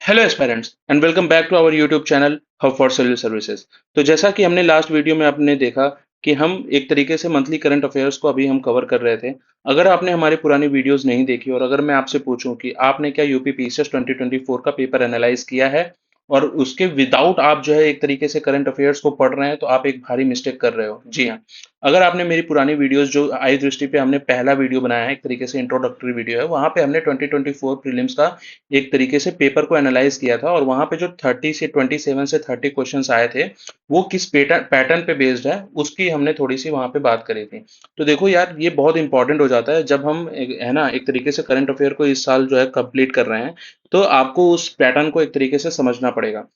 Hello aspirants and welcome back to our YouTube channel hub for civil services. तो जैसा कि हमने last video में आपने देखा कि हम एक तरीके से मंथली करंट अफेयर्स को अभी हम कवर कर रहे थे। अगर आपने हमारी पुरानी वीडियोस नहीं देखी और अगर मैं आपसे पूछूं कि आपने क्या यूपी पीसीएस 2024 का पेपर एनालाइज किया है और उसके विदाउट आप जो है एक तरीके से करंट अफेयर्स को पढ़ रहे हैं, तो आप एक भारी मिस्टेक कर रहे हो। जी हाँ, अगर आपने मेरी पुरानी वीडियोस जो आई दृष्टि पे हमने पहला वीडियो बनाया है, एक तरीके से इंट्रोडक्टरी वीडियो है, वहां पे हमने 2024 प्रीलिम्स का एक तरीके से पेपर को एनालाइज किया था और वहां पे जो 30 से 30 क्वेश्चंस आए थे वो किस पैटर्न पे बेस्ड है उसकी हमने थोड़ी सी वहां पे बात करी थी। तो देखो यार, ये बहुत इंपॉर्टेंट हो जाता है जब हम है ना एक तरीके से करंट अफेयर को इस साल जो है कंप्लीट कर रहे हैं, तो आपको उस पैटर्न को एक तरीके से समझना पड़ेगा।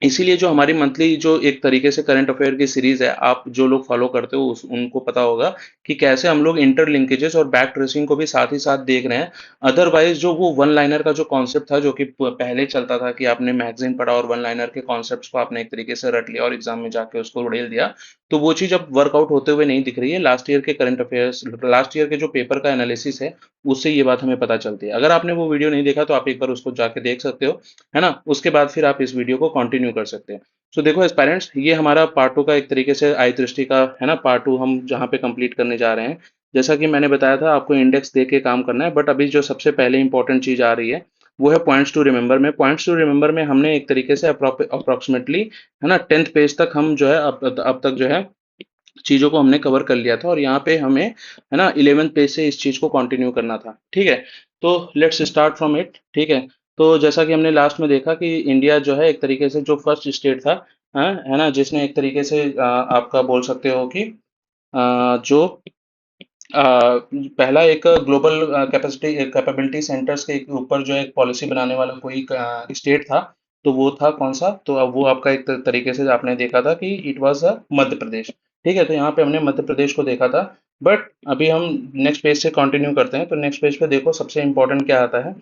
इसीलिए जो हमारी मंथली जो एक तरीके से करंट अफेयर की सीरीज है, आप जो लोग फॉलो करते हो उनको पता होगा कि कैसे हम लोग इंटर लिंकेजेस और बैक ट्रेसिंग को भी साथ ही साथ देख रहे हैं। अदरवाइज जो वो वन लाइनर का जो कॉन्सेप्ट था, जो कि पहले चलता था कि आपने मैगजीन पढ़ा और वन लाइनर के कॉन्सेप्ट्स को आपने एक तरीके से रट लिया और एग्जाम में जाके उसको उड़ेल दिया, तो वो चीज अब वर्कआउट होते हुए नहीं दिख रही है। लास्ट ईयर के करंट अफेयर्स, लास्ट ईयर के जो पेपर का एनालिसिस है, उससे ये बात हमें पता चलती है। अगर आपने वो वीडियो नहीं देखा तो आप एक बार उसको जाके देख सकते हो, है ना। उसके बाद फिर आप इस वीडियो को कंटिन्यू कर सकते हैं। सो देखो एज पेरेंट्स, ये हमारा पार्ट टू का एक तरीके से आई दृष्टि का है ना, पार्ट टू हम जहाँ पे कंप्लीट करने जा रहे हैं। जैसा कि मैंने बताया था, आपको इंडेक्स दे के काम करना है, बट अभी जो सबसे पहले इंपॉर्टेंट चीज आ रही है वो है पॉइंट्स टू रिमेंबर में। पॉइंट्स टू रिमेंबर में हमने एक तरीके से अप्रोक्सीमेटली है ना 10th पेज तक हम जो है अब तक जो है चीजों को हमने कवर कर लिया था, और यहाँ पे हमें है ना 11th पेज से इस चीज को कंटिन्यू करना था। ठीक है, तो लेट्स स्टार्ट फ्रॉम इट। ठीक है, तो जैसा कि हमने लास्ट में देखा कि इंडिया जो है एक तरीके से जो फर्स्ट स्टेट था, हाँ, है ना, जिसने एक तरीके से आपका बोल सकते हो कि जो पहला एक ग्लोबल कैपेसिटी कैपेबिलिटी सेंटर्स के ऊपर जो एक पॉलिसी बनाने वाला कोई स्टेट था, तो वो था कौन सा? तो अब वो आपका एक तरीके से आपने देखा था कि इट वाज मध्य प्रदेश। ठीक है, तो यहाँ पे हमने मध्य प्रदेश को देखा था। बट अभी हम नेक्स्ट पेज से कंटिन्यू करते हैं। तो नेक्स्ट पेज पे देखो, सबसे इम्पोर्टेंट क्या आता है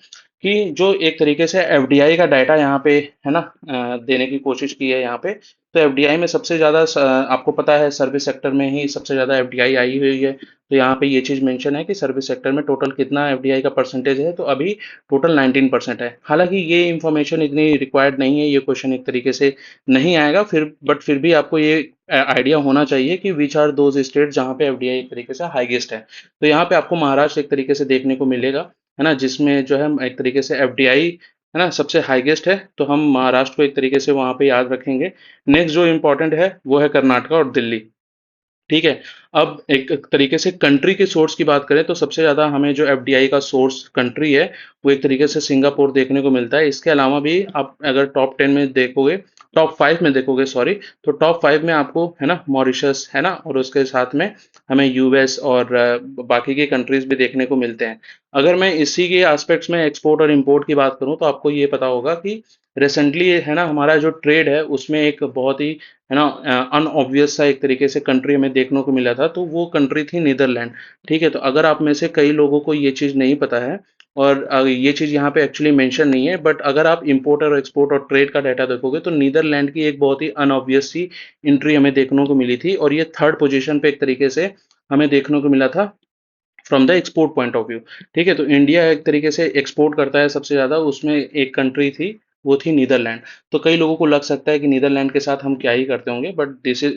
कि जो एक तरीके से एफडीआई का डाटा यहाँ पे है ना देने की कोशिश की है यहाँ पे। तो एफडीआई में सबसे ज्यादा आपको पता है सर्विस सेक्टर में ही सबसे ज्यादा एफडीआई आई हुई है। तो यहाँ पे ये चीज मेंशन है कि सर्विस सेक्टर में टोटल कितना एफडीआई का परसेंटेज है, तो अभी टोटल 19% है। हालांकि ये इंफॉर्मेशन इतनी रिक्वायर्ड नहीं है, ये क्वेश्चन एक तरीके से नहीं आएगा फिर, बट फिर भी आपको ये आइडिया होना चाहिए कि विच आर दोज स्टेट जहाँ पे एफडीआई एक तरीके से हाईएस्ट है। तो यहाँ पे आपको महाराष्ट्र एक तरीके से देखने को मिलेगा, है ना, जिसमें जो है एक तरीके से एफडीआई है ना सबसे हाईएस्ट है। तो हम महाराष्ट्र को एक तरीके से वहां पे याद रखेंगे। नेक्स्ट जो इंपॉर्टेंट है वो है कर्नाटका और दिल्ली। ठीक है, अब एक एक तरीके से कंट्री के सोर्स की बात करें तो सबसे ज्यादा हमें जो एफडीआई का सोर्स कंट्री है वो एक तरीके से सिंगापुर देखने को मिलता है। इसके अलावा भी आप अगर टॉप 10 में देखोगे, टॉप 5 में देखोगे सॉरी, तो टॉप 5 में आपको है ना मॉरिशस है ना, और उसके साथ में हमें यूएस और बाकी की कंट्रीज भी देखने को मिलते हैं। अगर मैं इसी के एस्पेक्ट्स में एक्सपोर्ट और इंपोर्ट की बात करूं तो आपको ये पता होगा कि रिसेंटली है ना हमारा जो ट्रेड है उसमें एक बहुत ही है ना अनऑब्वियस सा एक तरीके से कंट्री हमें देखने को मिला था, तो वो कंट्री थी नीदरलैंड। ठीक है, तो अगर आप में से कई लोगों को ये चीज़ नहीं पता है और ये चीज़ यहाँ पे एक्चुअली मेंशन नहीं है, बट अगर आप इंपोर्ट और एक्सपोर्ट और ट्रेड का डाटा देखोगे तो नीदरलैंड की एक बहुत ही अनऑब्वियस सी एंट्री हमें देखने को मिली थी, और ये थर्ड पोजीशन पे एक तरीके से हमें देखने को मिला था from the export point of view. ठीक है, तो इंडिया एक तरीके से एक्सपोर्ट करता है सबसे ज्यादा, उसमें एक कंट्री थी, वो थी नीदरलैंड। तो कई लोगों को लग सकता है कि नीदरलैंड के साथ हम क्या ही करते होंगे, but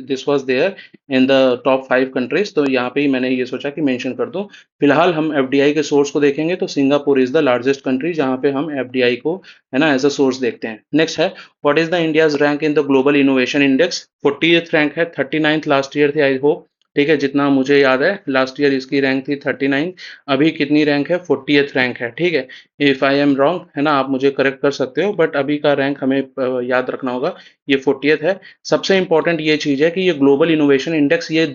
this was there in the top 5 countries. तो यहाँ पे ही मैंने ये सोचा कि मेंशन कर दूं। फिलहाल हम एफडीआई के सोर्स को देखेंगे तो Singapore is the largest country जहाँ पे हम एफडीआई को है ना एज अ सोर्स देखते हैं। नेक्स्ट है, what is the India's rank in the global innovation index? 40th rank है, 39th लास्ट ईयर थे आई होप। ठीक है, जितना मुझे याद है लास्ट ईयर इसकी रैंक थी 39। अभी कितनी रैंक है? 40th रैंक है। ठीक है, इफ आई एम रॉन्ग है ना, आप मुझे करेक्ट कर सकते हो, बट अभी का रैंक हमें याद रखना होगा, ये 40th है। सबसे इंपॉर्टेंट ये चीज है कि ये ग्लोबल इनोवेशन इंडेक्स ये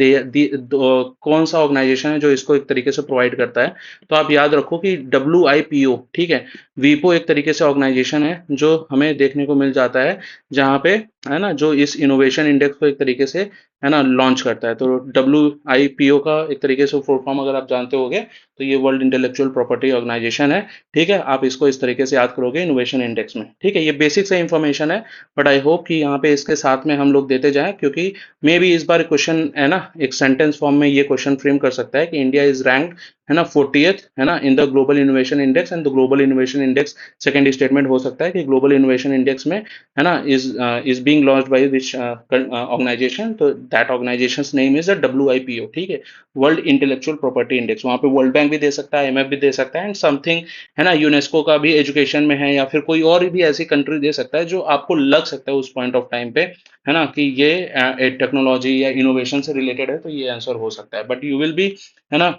कौन सा ऑर्गेनाइजेशन है जो इसको एक तरीके से प्रोवाइड करता है? तो आप याद रखो कि WIPO। ठीक है, वीपो एक तरीके से ऑर्गेनाइजेशन है जो हमें देखने को मिल जाता है, जहाँ पे है ना जो इस इनोवेशन इंडेक्स को एक तरीके से है ना लॉन्च करता है। तो WIPO का एक तरीके से फुल फॉर्म अगर आप जानते होगे तो ये वर्ल्ड इंटेलेक्चुअल प्रॉपर्टी ऑर्गेनाइजेशन है। ठीक है, आप इसको इस तरीके से याद करोगे इनोवेशन इंडेक्स में। ठीक है, ये बेसिक सा इंफॉर्मेशन है, बट आई होप कि यहाँ पे इसके साथ में हम लोग देते जाएं, क्योंकि मे बी इस बार क्वेश्चन है ना एक सेंटेंस फॉर्म में ये क्वेश्चन फ्रेम कर सकता है कि इंडिया इज रैंक्ड है ना 40th है ना in the global innovation index, and the global innovation index second statement हो सकता है कि ग्लोबल इनोवेशन इंडेक्स में है ना is being launched by which organisation, तो that organisation's name is the WIPO। ठीक है, वर्ल्ड इंटेलेक्चुअल प्रॉपर्टी इंडेक्स। वहां पे वर्ल्ड बैंक भी दे सकता है, IMF भी दे सकता है, एंड समथिंग है ना यूनेस्को का भी एजुकेशन में है, या फिर कोई और भी ऐसी कंट्री दे सकता है जो आपको लग सकता है उस पॉइंट ऑफ टाइम पे है ना कि ये टेक्नोलॉजी या इनोवेशन से रिलेटेड है, तो ये आंसर हो सकता है। बट यू विल बी है ना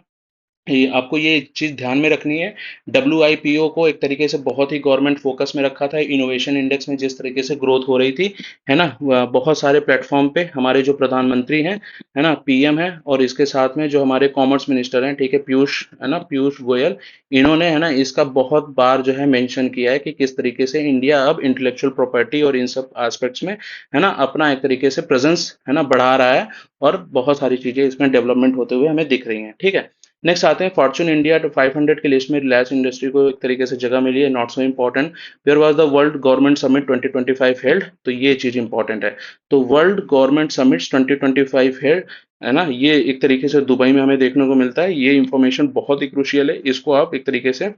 आपको ये चीज ध्यान में रखनी है। WIPO को एक तरीके से बहुत ही गवर्नमेंट फोकस में रखा था। इनोवेशन इंडेक्स में जिस तरीके से ग्रोथ हो रही थी है ना, बहुत सारे प्लेटफॉर्म पे हमारे जो प्रधानमंत्री हैं है ना, PM है, और इसके साथ में जो हमारे कॉमर्स मिनिस्टर हैं, ठीक है, पीयूष है ना, पीयूष गोयल, इन्होंने है ना इसका बहुत बार जो है मेंशन किया है कि किस तरीके से इंडिया अब इंटेलेक्चुअल प्रॉपर्टी और इन सब एस्पेक्ट्स में है ना अपना एक तरीके से प्रेजेंस है ना बढ़ा रहा है, और बहुत सारी चीजें इसमें डेवलपमेंट होते हुए हमें दिख रही हैं। ठीक है, नेक्स्ट आते हैं फॉर्च्यून इंडिया तो 500 की लिस्ट में रिलायंस इंडस्ट्री को एक तरीके से जगह मिली है, not so important. Where was the world government summit 2025 held, तो ये चीज इंपॉर्टेंट है। तो वर्ल्ड गवर्नमेंट समिट 2025 हेल्ड है ना, ये एक तरीके से दुबई में हमें देखने को मिलता है। ये इंफॉर्मेशन बहुत ही क्रुशियल है, इसको आप एक तरीके से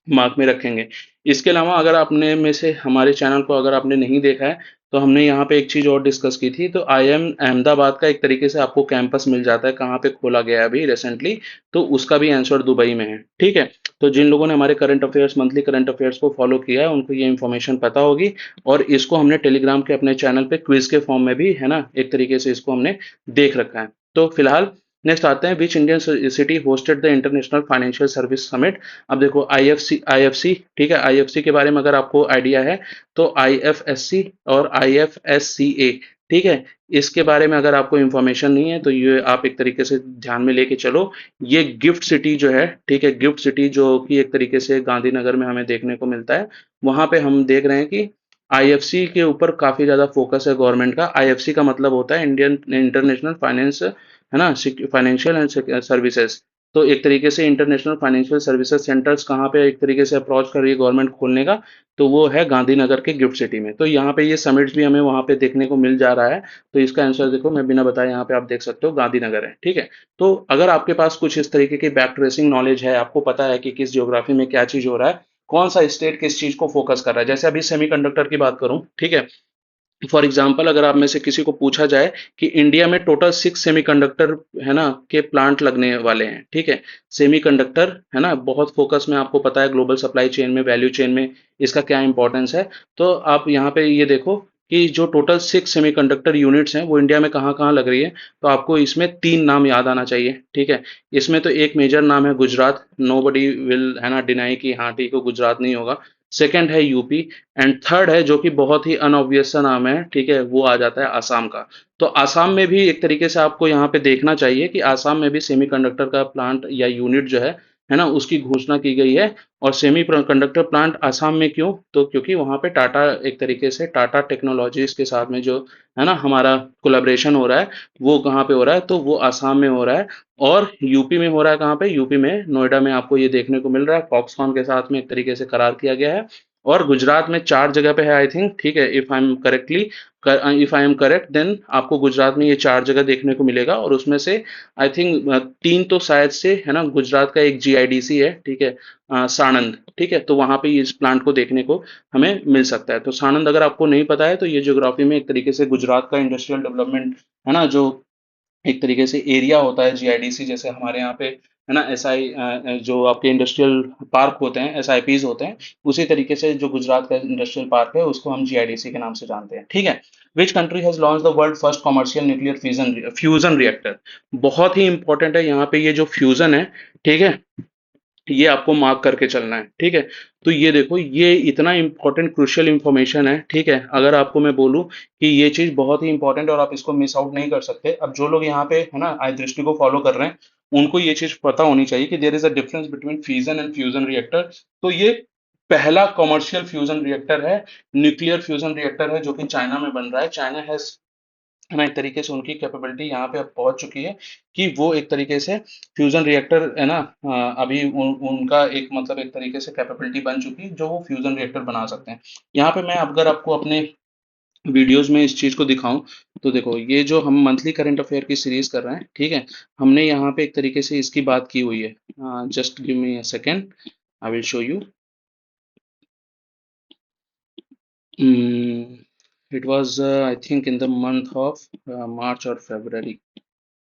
मार्क में रखेंगे। इसके अलावा अगर आपने में से हमारे चैनल को अगर आपने नहीं देखा है, तो हमने यहाँ पे एक चीज और डिस्कस की थी। तो IIM अहमदाबाद का एक तरीके से आपको कैंपस मिल जाता है, कहाँ पे खोला गया है अभी रिसेंटली, तो उसका भी आंसर दुबई में है। ठीक है, तो जिन लोगों ने हमारे current affairs monthly current affairs को फॉलो किया है उनको ये इन्फॉर्मेशन पता होगी, और इसको हमने टेलीग्राम के अपने चैनल पे क्विज के फॉर्म में भी है ना एक तरीके से इसको हमने देख रखा है। तो फिलहाल नेक्स्ट आते हैं, which Indian city hosted the international financial service summit. अब देखो IFC, ठीक है, IFC के बारे में अगर आपको आइडिया है तो IFSC और IFSCA, ठीक है, इसके बारे में अगर आपको इंफॉर्मेशन नहीं है तो ये आप एक तरीके से ध्यान में लेके चलो। ये गिफ्ट सिटी जो है, ठीक है, गिफ्ट सिटी जो कि एक तरीके से गांधीनगर में हमें देखने को मिलता है, वहां पे हम देख रहे हैं कि IFC के ऊपर काफी ज्यादा फोकस है गवर्नमेंट का। IFC का मतलब होता है इंडियन इंटरनेशनल फाइनेंस है ना, फाइनेंशियल एंड सर्विसेज। तो एक तरीके से इंटरनेशनल फाइनेंशियल सर्विसेज सेंटर्स कहाँ पे एक तरीके से अप्रोच कर रही है गवर्नमेंट खोलने का, तो वो है गांधीनगर के गिफ्ट सिटी में। तो यहाँ पे ये समिट्स भी हमें वहाँ पे देखने को मिल जा रहा है। तो इसका आंसर देखो, मैं बिना बताए यहाँ पे आप देख सकते हो गांधीनगर है। ठीक है, तो अगर आपके पास कुछ इस तरीके की बैक ट्रेसिंग नॉलेज है, आपको पता है कि किस ज्योग्राफी में क्या चीज हो रहा है, कौन सा स्टेट किस चीज को फोकस कर रहा है। जैसे अभी सेमीकंडक्टर की बात करूं, ठीक है, फॉर एग्जाम्पल अगर आप में से किसी को पूछा जाए कि इंडिया में टोटल 6 सेमीकंडक्टर है ना के प्लांट लगने वाले हैं, ठीक है, सेमीकंडक्टर है ना बहुत फोकस में, आपको पता है ग्लोबल सप्लाई चेन में, वैल्यू चेन में इसका क्या इंपॉर्टेंस है। तो आप यहाँ पे ये देखो कि जो टोटल 6 सेमीकंडक्टर यूनिट्स हैं वो इंडिया में कहाँ कहाँ लग रही है, तो आपको इसमें 3 नाम याद आना चाहिए। ठीक है, इसमें तो एक मेजर नाम है गुजरात, नो बडी विल है ना डिनाई कि हाँ ठीक है गुजरात नहीं होगा। सेकंड है यूपी, एंड थर्ड है जो कि बहुत ही अनऑब्वियस सा नाम है, ठीक है, वो आ जाता है आसाम का। तो आसाम में भी एक तरीके से आपको यहाँ पे देखना चाहिए कि आसाम में भी सेमीकंडक्टर का प्लांट या यूनिट जो है ना उसकी घोषणा की गई है। और सेमी कंडक्टर प्लांट आसाम में क्यों, तो क्योंकि वहाँ पे टाटा एक तरीके से टाटा टेक्नोलॉजीज के साथ में जो है ना हमारा कोलैबोरेशन हो रहा है, वो कहाँ पे हो रहा है, तो वो आसाम में हो रहा है। और यूपी में हो रहा है, कहाँ पे, यूपी में नोएडा में आपको ये देखने को मिल रहा है, फॉक्सकॉन के साथ में एक तरीके से करार किया गया है। और गुजरात में 4 जगह पे है आई थिंक, ठीक है, if I am correct then आपको गुजरात में ये 4 जगह देखने को मिलेगा, और उसमें से आई थिंक 3 तो शायद से है ना गुजरात का एक GIDC है, ठीक है, साणंद, ठीक है, तो वहां पे इस प्लांट को देखने को हमें मिल सकता है। तो साणंद अगर आपको नहीं पता है तो ये ज्योग्राफी में एक तरीके से गुजरात का इंडस्ट्रियल डेवलपमेंट है ना, जो एक तरीके से एरिया होता है GIDC, जैसे हमारे यहाँ पे है ना जो आपके इंडस्ट्रियल पार्क होते हैं, SIPs होते हैं, उसी तरीके से जो गुजरात का इंडस्ट्रियल पार्क है उसको हम GIDC के नाम से जानते हैं। ठीक है, which country has launch the world first commercial nuclear fusion reactor. बहुत ही इंपॉर्टेंट है यहाँ पे ये जो फ्यूजन है, ठीक है, ये आपको मार्क करके चलना है। ठीक है, तो ये देखो ये इतना इंपॉर्टेंट क्रूशियल इंफॉर्मेशन है। ठीक है, अगर आपको मैं बोलूं कि ये चीज बहुत ही इंपॉर्टेंट और आप इसको मिस आउट नहीं कर सकते। अब जो लोग यहाँ पे है ना आई दृष्टि को फॉलो कर रहे हैं उनको ये चीज पता होनी चाहिए कि there is a difference between fusion and fusion reactor. तो ये पहला कमर्शियल फ्यूजन रिएक्टर है, न्यूक्लियर फ्यूजन रिएक्टर है, जो कि चाइना में बन रहा है। चाइना हैज है ना, एक तरीके से उनकी कैपेबिलिटी यहाँ पे अब पहुंच चुकी है कि वो एक तरीके से फ्यूजन रिएक्टर है ना, अभी उनका एक मतलब एक तरीके से कैपेबिलिटी बन चुकी है जो वो फ्यूजन रिएक्टर बना सकते हैं। यहाँ पे मैं अगर आपको अपने वीडियोस में इस चीज को दिखाऊं, तो देखो ये जो हम मंथली करंट अफेयर की सीरीज कर रहे हैं, ठीक है, हमने यहाँ पे एक तरीके से इसकी बात की हुई है। Just give me a second, I will show you. It was I think in the month of March और फेब्रवरी,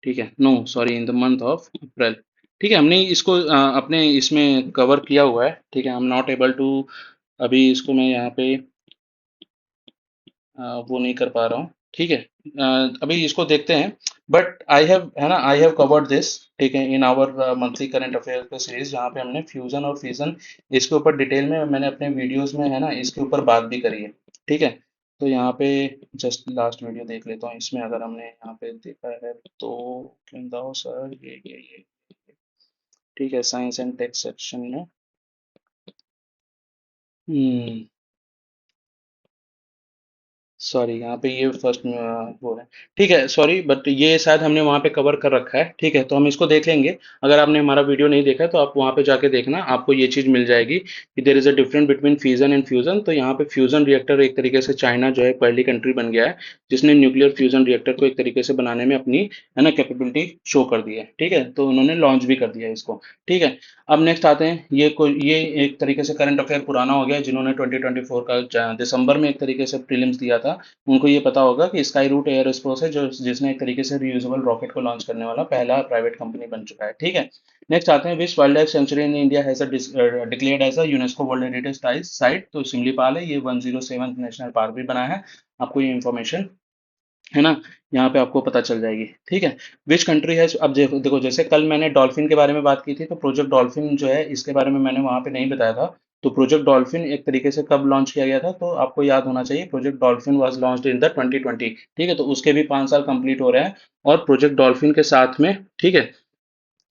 ठीक है, no sorry, in the month of April. ठीक है, हमने इसको अपने इसमें कवर किया हुआ है। ठीक है, I am not able to अभी इसको मैं यहाँ पे वो नहीं कर पा रहा हूँ। ठीक है, अभी इसको देखते हैं। बट आई हैव, है ना, आई हैव कवर्ड दिस, ठीक है, in our monthly current affair का सीरीज, जहाँ पे हमने फ्यूजन और फिजन इसके ऊपर डिटेल में मैंने अपने वीडियोस में, है ना, इसके ऊपर बात भी करी है। ठीक है, तो यहाँ पे जस्ट लास्ट वीडियो देख लेता हूँ, इसमें अगर हमने यहाँ पे देखा है तो क्यों दाओ सर, ये ठीक है, साइंस एंड टेक सेक्शन में। हम्म सॉरी, यहाँ पे ये फर्स्ट वो है। ठीक है, सॉरी, बट ये शायद हमने वहाँ पे कवर कर रखा है। ठीक है, तो हम इसको देख लेंगे। अगर आपने हमारा वीडियो नहीं देखा है तो आप वहाँ पे जाके देखना, आपको ये चीज़ मिल जाएगी कि देर is a difference between fusion and fusion. तो यहाँ पे फ्यूजन रिएक्टर एक तरीके से चाइना जो है पहली कंट्री बन गया है जिसने न्यूक्लियर फ्यूजन रिएक्टर को एक तरीके से बनाने में अपनी, है ना, कैपेबिलिटी शो कर दी है। ठीक है, तो उन्होंने लॉन्च भी कर दिया है इसको। ठीक है, अब नेक्स्ट आते हैं, ये एक तरीके से करंट अफेयर पुराना हो गया है, जिन्होंने 2024 का दिसंबर में एक तरीके से प्रीलिम्स दिया था, उनको ये पता होगा कि स्काई रूट एयरोस्पेस है जो जिसने एक तरीके से रियूजेबल रॉकेट को लॉन्च करने वाला पहला प्राइवेट कंपनी बन चुका है। ठीक है, नेक्स्ट आते हैं, विश्व wildlife sanctuary in India has declared as a UNESCO world heritage site. तो सिमलीपाल है, ये 107 नेशनल पार्क भी बना है। आपको ये इन्फॉर्मेशन, है ना, यहाँ पे आपको पता चल जाएगी। ठीक है, विच कंट्री है, अब देखो देखो, जैसे कल मैंने डॉल्फिन के बारे में बात की थी, तो प्रोजेक्ट डॉल्फिन जो है इसके बारे में मैंने वहां पे नहीं बताया था। तो प्रोजेक्ट डॉल्फिन एक तरीके से कब लॉन्च किया गया था, तो आपको याद होना चाहिए, project dolphin was launched in the 2020। ठीक है, तो उसके भी 5 साल कंप्लीट हो रहे हैं। और प्रोजेक्ट डॉल्फिन के साथ में, ठीक है,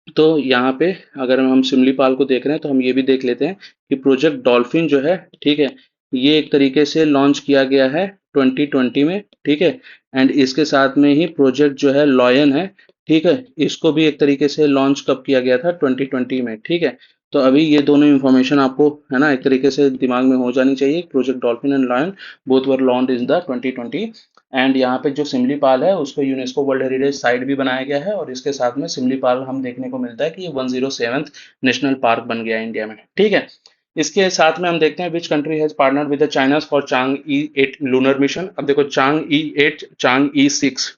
तो यहाँ पे अगर हम सिमलीपाल को देख रहे हैं तो हम ये भी देख लेते हैं कि प्रोजेक्ट डॉल्फिन जो है, ठीक है, ये एक तरीके से लॉन्च किया गया है 2020 में। ठीक है, एंड इसके साथ में ही प्रोजेक्ट जो है लॉयन है, ठीक है, इसको भी एक तरीके से लॉन्च कब किया गया था, 2020 में। ठीक है, तो अभी ये दोनों इंफॉर्मेशन आपको, है ना, एक तरीके से दिमाग में हो जानी चाहिए। Project dolphin and lion both were launched in the 2020। And यहाँ पे जो सिमलीपाल है उसको यूनेस्को वर्ल्ड हेरिटेज साइट भी बनाया गया है, और इसके साथ में सिमलीपाल हम देखने को मिलता है कि ये 107th नेशनल पार्क बन गया है इंडिया में। ठीक है, इसके साथ में हम देखते हैं which country has partnered with the China for Chang E 8 lunar mission. अब देखो, चांग ई 8, चांग ई 6,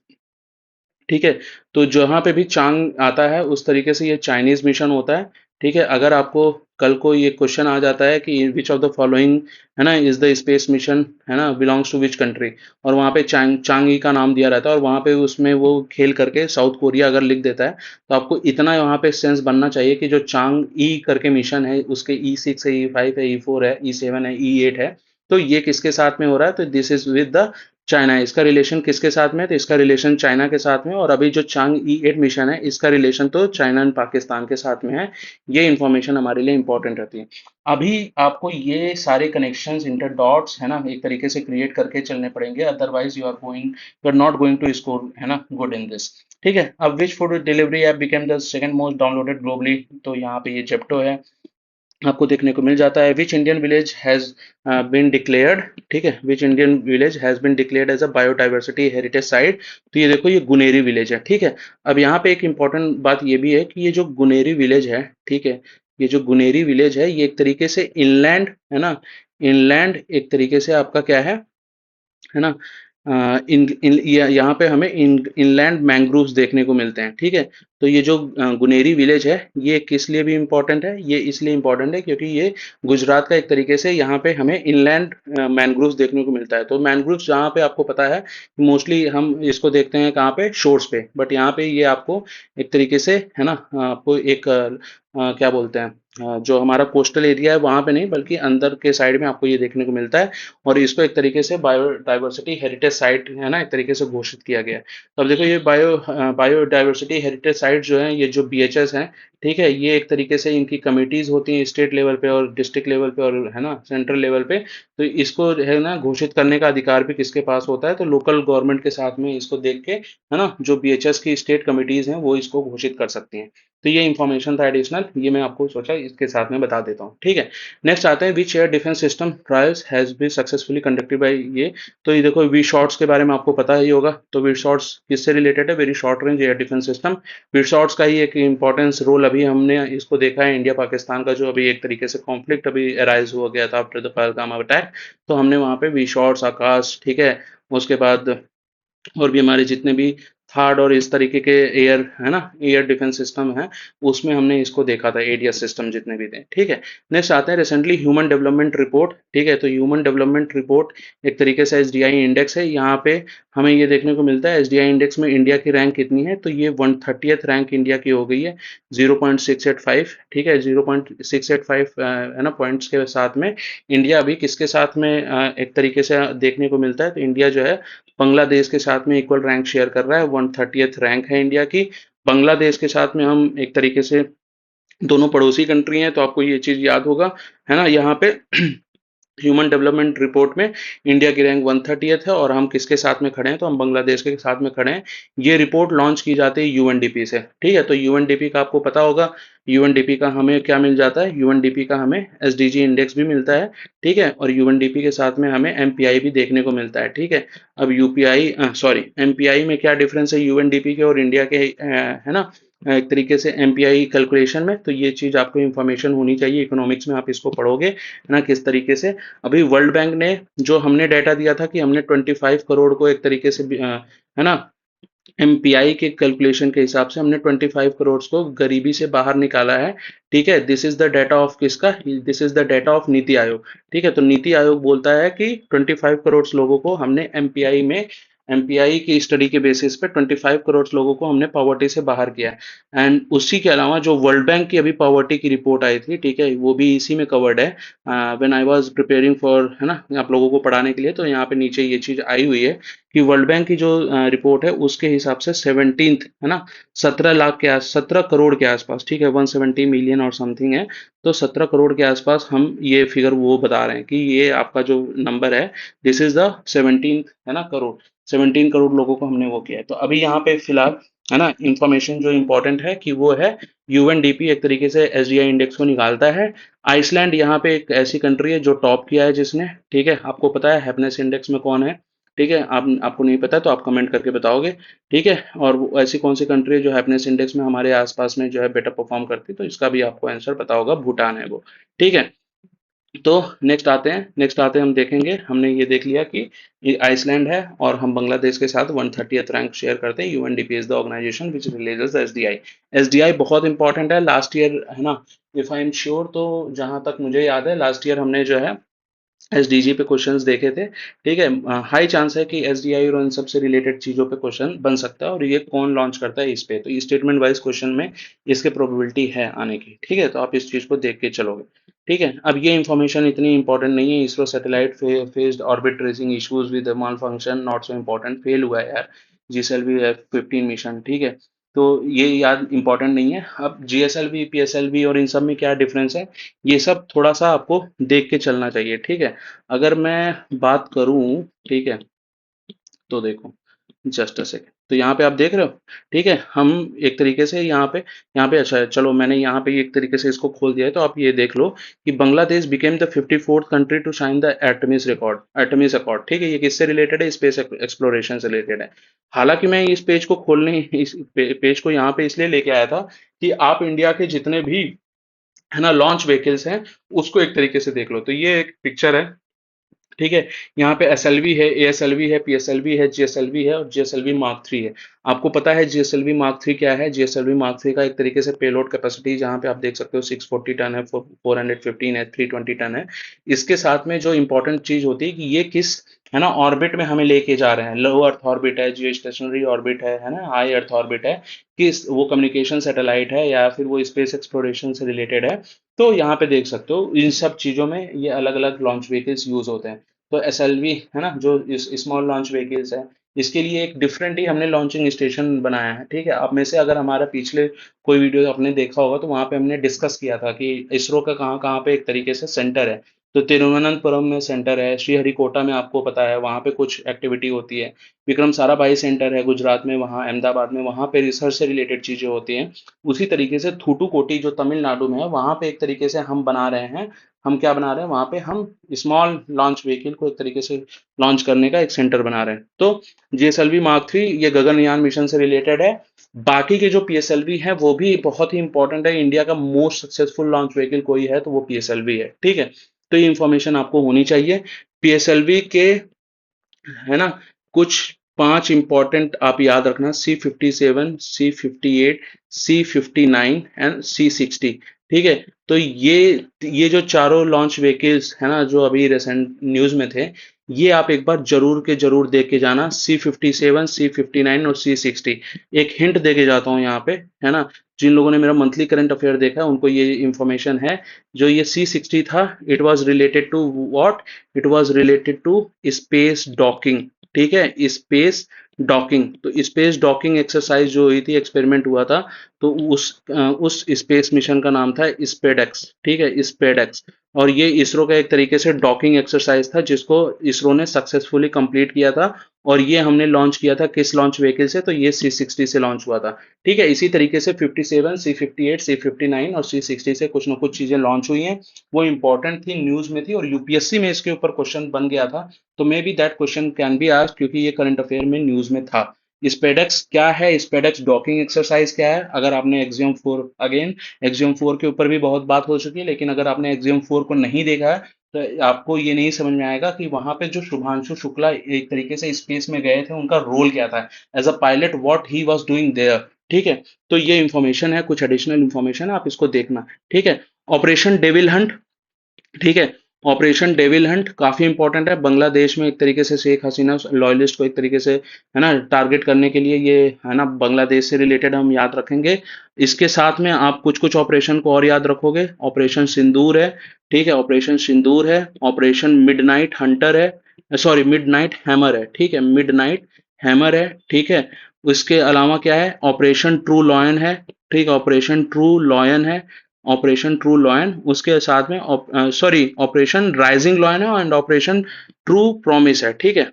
ठीक है, तो जहां पे भी चांग आता है उस तरीके से ये चाइनीज मिशन होता है। ठीक है, अगर आपको कल को ये क्वेश्चन आ जाता है कि विच ऑफ द फॉलोइंग, है ना, इज द स्पेस मिशन, है ना, बिलोंग्स टू विच कंट्री, और वहां पे चांग ई का नाम दिया रहता है, और वहां पे उसमें वो खेल करके साउथ कोरिया अगर लिख देता है, तो आपको इतना वहां पे सेंस बनना चाहिए कि जो चांग ई करके मिशन है उसके E6 है, E5 है, E4 है, E7 है, E8 है, तो ये किसके साथ में हो रहा है, तो this is with the China. इसका रिलेशन किसके साथ में है, तो इसका रिलेशन चाइना के साथ में। और अभी जो चांग E8 मिशन है इसका रिलेशन तो चाइना एंड पाकिस्तान के साथ में है। ये इंफॉर्मेशन हमारे लिए इंपॉर्टेंट रहती है। अभी आपको ये सारे कनेक्शंस, इंटर डॉट्स, है ना, एक तरीके से क्रिएट करके चलने पड़ेंगे, otherwise you are not going to score, है ना, गुड इन दिस। ठीक है, अब which food delivery app became the second most downloaded globally, तो यहाँ पे ये जेप्टो है, आपको देखने को मिल जाता है। Which Indian village has been declared, ठीक है, which Indian village has been declared as a biodiversity heritage site, तो ये देखो, ये गुनेरी विलेज है। ठीक है, अब यहाँ पे एक इंपॉर्टेंट बात ये भी है कि ये जो गुनेरी विलेज है, ठीक है, ये जो गुनेरी विलेज है ये एक तरीके से इनलैंड, है ना, इनलैंड एक तरीके से आपका क्या है ना, यहाँ पे हमें इनलैंड मैंग्रोव्स देखने को मिलते हैं। ठीक है, तो ये जो गुनेरी विलेज है ये किस लिए भी इम्पोर्टेंट है, ये इसलिए इम्पोर्टेंट है क्योंकि ये गुजरात का एक तरीके से यहाँ पे हमें इनलैंड मैंग्रोव्स देखने को मिलता है। तो मैंग्रोव्स जहाँ पे आपको पता है मोस्टली हम इसको देखते हैं कहाँ पे, शोर्स पे, बट यहाँ पे ये आपको एक तरीके से, है ना, आपको एक क्या बोलते हैं, जो हमारा कोस्टल एरिया है वहाँ पे नहीं, बल्कि अंदर के साइड में आपको ये देखने को मिलता है। और इसको एक तरीके से बायोडाइवर्सिटी हेरिटेज साइट है ना, एक तरीके से घोषित किया गया है। तो अब देखो ये बायोडाइवर्सिटी हेरिटेज साइट जो है, ये जो बीएचएस हैं, ठीक है, ये एक तरीके से इनकी कमिटीज होती हैं स्टेट लेवल पे और डिस्ट्रिक्ट लेवल पे और है ना सेंट्रल लेवल पे। तो इसको है ना घोषित करने का अधिकार भी किसके पास होता है, तो लोकल गवर्नमेंट के साथ में इसको देख के है ना, जो बीएचएस की स्टेट कमिटीज हैं वो इसको घोषित कर सकती हैं। तो ये इन्फॉर्मेशन था एडिशनल, ये मैं आपको सोचा इसके साथ में बता देता हूँ, ठीक है। नेक्स्ट आते हैं, which air defence system trials has been successfully conducted by ये। तो ये देखो वी शॉट्स के बारे में आपको पता ही होगा। तो वी शॉट्स किससे रिलेटेड है, very short range air defence system. V shots का ही एक इंपॉर्टेंस रोल अभी हमने इसको देखा है, इंडिया पाकिस्तान का जो अभी एक तरीके से कॉन्फ्लिक्ट अभी अराइज हो गया था आफ्टर द पहलगाम अटैक। तो हमने वहां पे वी शॉट्स, आकाश, ठीक है, उसके बाद और भी हमारे जितने भी थर्ड और इस तरीके के एयर है ना, एयर डिफेंस सिस्टम है, उसमें हमने इसको देखा था, एडीएस सिस्टम जितने भी थे, ठीक है। नेक्स्ट आते हैं रिसेंटली ह्यूमन डेवलपमेंट रिपोर्ट, ठीक है। तो ह्यूमन डेवलपमेंट रिपोर्ट एक तरीके से एसडीआई इंडेक्स है। यहाँ पे हमें ये देखने को मिलता है एसडीआई इंडेक्स में इंडिया की रैंक कितनी है, तो ये 130th रैंक इंडिया की हो गई है, 0.685, ठीक है, 0.685 है ना पॉइंट्स के साथ में इंडिया अभी किसके साथ में एक तरीके से देखने को मिलता है, तो इंडिया जो है बांग्लादेश के साथ में इक्वल रैंक शेयर कर रहा है, 130th रैंक है इंडिया की। बांग्लादेश के साथ में हम एक तरीके से दोनों पड़ोसी कंट्री हैं, तो आपको ये चीज याद होगा, है ना। यहाँ पे ह्यूमन डेवलपमेंट रिपोर्ट में इंडिया की रैंक 130th है, और हम किसके साथ में खड़े हैं, तो हम बांग्लादेश के साथ में खड़े हैं। ये रिपोर्ट लॉन्च की जाती है यूएनडीपी से, ठीक है। तो यूएनडीपी का आपको पता होगा, यूएनडीपी का हमें क्या मिल जाता है, यूएनडीपी का हमें एसडीजी इंडेक्स भी मिलता है, ठीक है। और यूएनडीपी के साथ में हमें एमपीआई भी देखने को मिलता है, ठीक है। अब यूपीआई सॉरी एमपीआई में क्या डिफरेंस है यूएनडीपी के और इंडिया के, है ना, एक तरीके से एमपीआई कैलकुलेशन में। तो ये चीज आपको इन्फॉर्मेशन होनी चाहिए, इकोनॉमिक्स में आप इसको पढ़ोगे, है ना, किस तरीके से। अभी वर्ल्ड बैंक ने जो हमने डाटा दिया था कि हमने 25 करोड़ को एक तरीके से है ना, एमपीआई के कैलकुलेशन के हिसाब से हमने 25 करोड़ को गरीबी से बाहर निकाला है, ठीक है। This is the data of किसका, this is the data of NITI Aayog, ठीक है। तो नीति आयोग बोलता है कि 25 करोड़ लोगों को हमने एमपीआई में, एमपीआई की स्टडी के बेसिस पे 25 करोड़ लोगों को हमने पॉवर्टी से बाहर किया। एंड उसी के अलावा जो वर्ल्ड बैंक की अभी पॉवर्टी की रिपोर्ट आई थी, ठीक है, वो भी इसी में कवर्ड है। When I was preparing for, है ना, आप लोगों को पढ़ाने के लिए, तो यहाँ पे नीचे ये चीज आई हुई है कि वर्ल्ड बैंक की जो रिपोर्ट है उसके हिसाब से 17th, है ना, 17 लाख के आस 17 करोड़ के आसपास, ठीक है, 170 मिलियन और समथिंग है। तो 17 करोड़ के आसपास हम ये फिगर वो बता रहे हैं कि ये आपका जो नंबर है, दिस इज द 17, है ना, करोड़, 17 करोड़ लोगों को हमने वो किया है। तो अभी यहाँ पे फिलहाल, है ना, इंफॉर्मेशन जो इंपॉर्टेंट है कि वो है यूएनडीपी एक तरीके से एसडीआई इंडेक्स को निकालता है। आइसलैंड यहाँ पे एक ऐसी कंट्री है जो टॉप किया है जिसने, ठीक है। आपको पता है हैप्पीनेस इंडेक्स में कौन है, ठीक है, आप आपको नहीं पता तो आप कमेंट करके बताओगे, ठीक है। और ऐसी कौन सी कंट्री है जो हैप्पीनेस इंडेक्स में हमारे आसपास में जो है बेटर परफॉर्म करती है, तो इसका भी आपको आंसर पता होगा, भूटान है वो, ठीक है। तो नेक्स्ट आते हैं हम देखेंगे, हमने ये देख लिया कि ये आइसलैंड है और हम बांग्लादेश के साथ 130th रैंक शेयर करते हैं। UNDP is the organisation which releases SDI. SDI बहुत इंपॉर्टेंट है, लास्ट ईयर, है ना, इफ आई एम श्योर, तो जहां तक मुझे याद है लास्ट ईयर हमने जो है एसडीजी पे क्वेश्चंस देखे थे, ठीक है। हाई चांस है कि एसडीआई और इन सब से रिलेटेड चीजों पे क्वेश्चन बन सकता है, और ये कौन लॉन्च करता है इस पे, तो स्टेटमेंट वाइज क्वेश्चन में इसके प्रोबेबिलिटी है आने की, ठीक है। तो आप इस चीज को देख के चलोगे, ठीक है। अब ये इंफॉर्मेशन इतनी इंपॉर्टेंट नहीं है, ISRO satellite faced orbit tracing issues with mall function, not so important, fail हुआ है यार, जीएसएलवी F-15 मिशन, ठीक है। तो ये याद इंपॉर्टेंट नहीं है। अब जीएसएलवी, पीएसएलवी और इन सब में क्या डिफरेंस है, ये सब थोड़ा सा आपको देख के चलना चाहिए, ठीक है। अगर मैं बात करूं, ठीक है, तो देखो, जस्ट अ सेकेंड, तो यहाँ पे आप देख रहे हो, ठीक है। हम एक तरीके से यहाँ पे अच्छा है, चलो मैंने यहाँ पे एक तरीके से इसको खोल दिया है, तो आप ये देख लो कि Bangladesh became the 54th country to sign the Artemis record, Artemis accord, ठीक है। ये किससे रिलेटेड है, स्पेस एक्सप्लोरेशन से रिलेटेड है। हालांकि मैं इस पेज को खोलने, इस पेज को यहाँ पे इसलिए लेके आया था कि आप इंडिया के जितने भी, है ना, लॉन्च व्हीकल्स हैं उसको एक तरीके से देख लो। तो ये एक पिक्चर है, ठीक है। यहाँ पे एसएलवी है, एएसएलवी है, पीएसएलवी है, जीएसएलवी है और जीएसएलवी मार्क थ्री है। आपको पता है जीएसएलवी मार्क थ्री क्या है, जीएसएलवी मार्क थ्री का एक तरीके से पेलोड कैपेसिटी जहाँ पे आप देख सकते हो 640 टन है, 415 है, 320 टन है। इसके साथ में जो इंपॉर्टेंट चीज होती है कि ये किस, है ना, ऑर्बिट में हमें लेके जा रहे हैं। लो अर्थ ऑर्बिट है, जियो स्टेशनरी ऑर्बिट है ना, हाई अर्थ ऑर्बिट है, किस वो कम्युनिकेशन सैटेलाइट है या फिर वो स्पेस एक्सप्लोरेशन से रिलेटेड है। तो यहाँ पे देख सकते हो इन सब चीज़ों में ये अलग अलग लॉन्च व्हीकल्स यूज होते हैं। तो एसएलवी है ना, जो इस स्मॉल लॉन्च व्हीकल्स है, इसके लिए एक डिफरेंट ही हमने लॉन्चिंग स्टेशन बनाया है। ठीक है, आप में से अगर हमारा पिछले कोई वीडियो आपने देखा होगा तो वहाँ पे हमने डिस्कस किया था कि इसरो का कहाँ कहाँ पे एक तरीके से सेंटर है। तो तिरुवनंतपुरम में सेंटर है, श्रीहरिकोटा में आपको पता है वहाँ पे कुछ एक्टिविटी होती है, विक्रम साराभाई सेंटर है गुजरात में, वहाँ अहमदाबाद में वहाँ पे रिसर्च से रिलेटेड चीजें होती हैं। उसी तरीके से थूटुकोटी जो तमिलनाडु में है वहाँ पे एक तरीके से हम बना रहे हैं, हम क्या बना रहे हैं वहाँ पे, हम स्मॉल लॉन्च व्हीकल को एक तरीके से लॉन्च करने का एक सेंटर बना रहे हैं। तो जीएसएलवी मार्क थ्री ये गगनयान मिशन से रिलेटेड है। बाकी के जो पीएसएलवी है वो भी बहुत ही इंपॉर्टेंट है। इंडिया का मोस्ट सक्सेसफुल लॉन्च व्हीकल कोई है तो वो पीएसएलवी है। ठीक है, तो ये इंफॉर्मेशन आपको होनी चाहिए। पीएसएलवी के है ना कुछ 5 इंपॉर्टेंट आप याद रखना, C57, C58, C59 and C60। ठीक है, तो ये जो चारों लॉन्च व्हीकल्स है ना जो अभी रिसेंट न्यूज में थे, ये आप एक बार जरूर के जरूर देख के जाना। C57, C59 और C60। एक हिंट दे के जाता हूँ यहाँ पे, है ना, जिन लोगों ने मेरा मंथली करंट अफेयर देखा है उनको ये इंफॉर्मेशन है। जो ये C60 था, it was related to what, it was related to space docking. ठीक है, स्पेस डॉकिंग। तो स्पेस डॉकिंग एक्सरसाइज जो हुई थी, एक्सपेरिमेंट हुआ था, तो उस स्पेस मिशन का नाम था स्पेडएक्स। ठीक है, स्पेडएक्स। और ये इसरो का एक तरीके से डॉकिंग एक्सरसाइज था जिसको इसरो ने सक्सेसफुली कंप्लीट किया था। और ये हमने लॉन्च किया था किस लॉन्च व्हीकल से, तो ये C60 से लॉन्च हुआ था। ठीक है, इसी तरीके से 57, C58, C59 और C60 से कुछ ना कुछ चीजें लॉन्च हुई हैं। वो इंपॉर्टेंट थी, न्यूज में थी, और यूपीएससी में इसके ऊपर क्वेश्चन बन गया था। तो may be that question can be asked, क्योंकि ये करंट अफेयर में न्यूज में था। स्पेडेक्स क्या है, स्पेडेक्स डॉकिंग एक्सरसाइज क्या है, अगर आपने एक्सियम 4, अगेन एक्सियम 4 के ऊपर भी बहुत बात हो चुकी है, लेकिन अगर आपने एक्सियम 4 को नहीं देखा है तो आपको ये नहीं समझ में आएगा कि वहां पे जो शुभांशु शुक्ला एक तरीके से स्पेस में गए थे उनका रोल क्या था, as a pilot what he was doing there. ठीक है, तो ये इंफॉर्मेशन है, कुछ एडिशनल इंफॉर्मेशन है, आप इसको देखना। ठीक है, ऑपरेशन डेविल हंट। ठीक है, ऑपरेशन डेविल हंट काफी इंपॉर्टेंट है। बांग्लादेश में एक तरीके से शेख हसीना लॉयलिस्ट को एक तरीके से है ना टारगेट करने के लिए, ये है ना बांग्लादेश से रिलेटेड हम याद रखेंगे। इसके साथ में आप कुछ कुछ ऑपरेशन को और याद रखोगे। ऑपरेशन सिंदूर है। ठीक है, ऑपरेशन सिंदूर है। ऑपरेशन मिडनाइट हंटर है, सॉरी मिडनाइट हैमर है। ठीक है, मिडनाइट हैमर है। ठीक है, उसके अलावा क्या है, ऑपरेशन ट्रू लॉयन है। ठीक है, ऑपरेशन ट्रू लॉयन है, ऑपरेशन ट्रू लॉयन। उसके साथ में सॉरी ऑपरेशन राइजिंग लॉयन है एंड ऑपरेशन ट्रू प्रॉमिस है। ठीक है,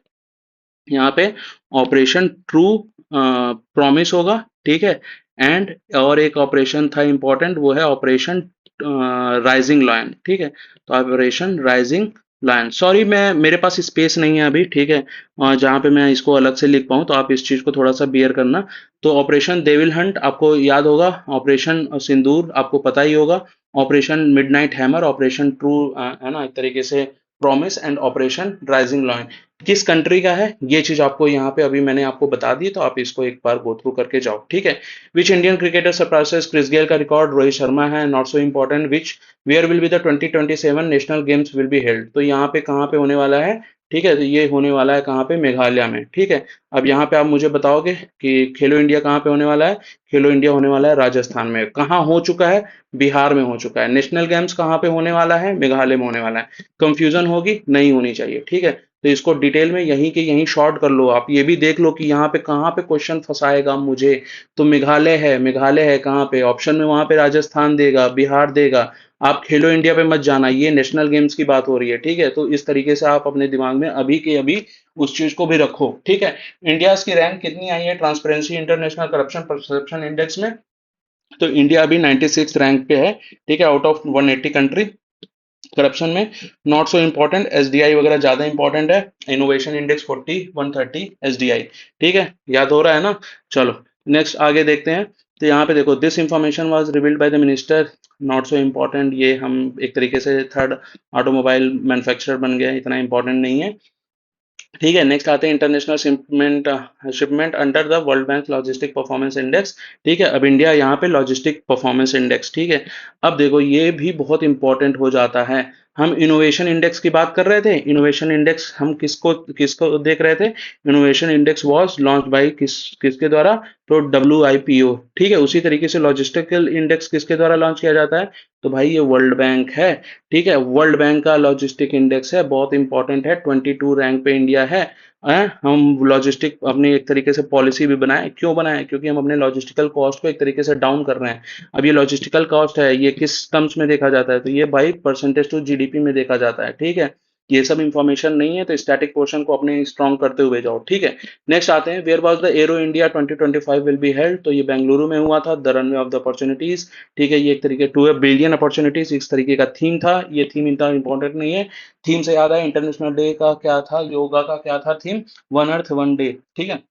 यहाँ पे ऑपरेशन ट्रू प्रॉमिस होगा। ठीक है, एंड और एक ऑपरेशन था इंपॉर्टेंट, वो है ऑपरेशन राइजिंग लायन। ठीक है, तो ऑपरेशन राइजिंग लायन, सॉरी मैं मेरे पास स्पेस नहीं है अभी। ठीक है, जहाँ पे मैं इसको अलग से लिख पाऊँ, तो आप इस चीज को थोड़ा सा बियर करना। तो ऑपरेशन डेविल हंट आपको याद होगा, ऑपरेशन सिंदूर आपको पता ही होगा, operation midnight hammer, operation true है ना एक तरीके से promise, and operation rising lion किस कंट्री का है, ये चीज आपको यहाँ पे अभी मैंने आपको बता दी, तो आप इसको एक बार गो थ्रू करके जाओ। ठीक है, which Indian cricketer surpasses Chris Gayle का रिकॉर्ड, रोहित शर्मा है। Not so important, which where will be the 2027 national games will be held, तो यहाँ पे कहाँ पे होने वाला है। ठीक है, तो ये होने वाला है कहाँ पे, मेघालय में। ठीक है, अब यहाँ पे आप मुझे बताओगे कि खेलो इंडिया कहाँ पे होने वाला है। खेलो इंडिया होने वाला है राजस्थान में। कहाँ हो चुका है, बिहार में हो चुका है। नेशनल गेम्स कहाँ पे होने वाला है, मेघालय में होने वाला है। कंफ्यूजन होगी नहीं होनी चाहिए। ठीक है, तो इसको डिटेल में यहीं के यहीं शॉर्ट कर लो। आप ये भी देख लो कि यहाँ पे कहाँ पे क्वेश्चन फंसाएगा मुझे। तो मेघालय है, मेघालय है कहाँ पे ऑप्शन में, वहां पे राजस्थान देगा, बिहार देगा। आप खेलो इंडिया पे मत जाना, ये नेशनल गेम्स की बात हो रही है। ठीक है, तो इस तरीके से आप अपने दिमाग में अभी के अभी उस चीज को भी रखो। ठीक है, इंडिया की रैंक कितनी आई है transparency international corruption perception index में, तो इंडिया अभी 96 रैंक पे है। ठीक है, आउट ऑफ 180 कंट्री करप्शन में। नॉट सो इंपॉर्टेंट, एसडीआई वगैरह ज्यादा इंपॉर्टेंट है। Innovation index 40, 130 SDI. ठीक है, याद हो रहा है ना। चलो नेक्स्ट आगे देखते हैं। तो यहाँ पे देखो, this information was revealed bye the minister. Not so important, ये हम एक तरीके से थर्ड ऑटोमोबाइल मैन्युफैक्चरर बन गए, इतना इंपॉर्टेंट नहीं है। ठीक है, नेक्स्ट आते हैं international shipment, shipment under the World bank logistic performance index. ठीक है, अब इंडिया यहाँ पे लॉजिस्टिक परफॉर्मेंस इंडेक्स। ठीक है, अब देखो ये भी बहुत इंपॉर्टेंट हो जाता है हम इनोवेशन इंडेक्स की बात कर रहे थे। इनोवेशन इंडेक्स हम किसको किसको देख रहे थे? Innovation index was launch by किसके द्वारा? तो WIPO। ठीक है, उसी तरीके से लॉजिस्टिकल इंडेक्स किसके द्वारा लॉन्च किया जाता है? तो भाई ये वर्ल्ड बैंक है। ठीक है, वर्ल्ड बैंक का लॉजिस्टिक इंडेक्स है, बहुत इंपॉर्टेंट है, 22 रैंक पे इंडिया है। हम लॉजिस्टिक अपनी एक तरीके से पॉलिसी भी बनाए, क्यों बनाए? क्योंकि हम अपने लॉजिस्टिकल कॉस्ट को एक तरीके से डाउन कर रहे हैं। अब ये लॉजिस्टिकल कॉस्ट है, ये किस टर्म्स में देखा जाता है? तो ये भाई परसेंटेज टू जीडीपी में देखा जाता है। ठीक है, ये सब इंफॉर्मेशन नहीं है तो स्टैटिक पोर्शन को अपने स्ट्रॉन्ग करते हुए जाओ। ठीक है, नेक्स्ट आते हैं, where was the Aero India 2025 will be held. तो ये बेंगलुरु में हुआ था, the runway of the opportunities. ठीक है, ये एक तरीके टू बिलियन अपॉर्चुनिटीज इस तरीके का थीम था। ये थीम इतना इंपॉर्टेंट नहीं है। थीम से याद आया, इंटरनेशनल डे का क्या था, योगा का क्या था theme? One earth one day. ठीक है,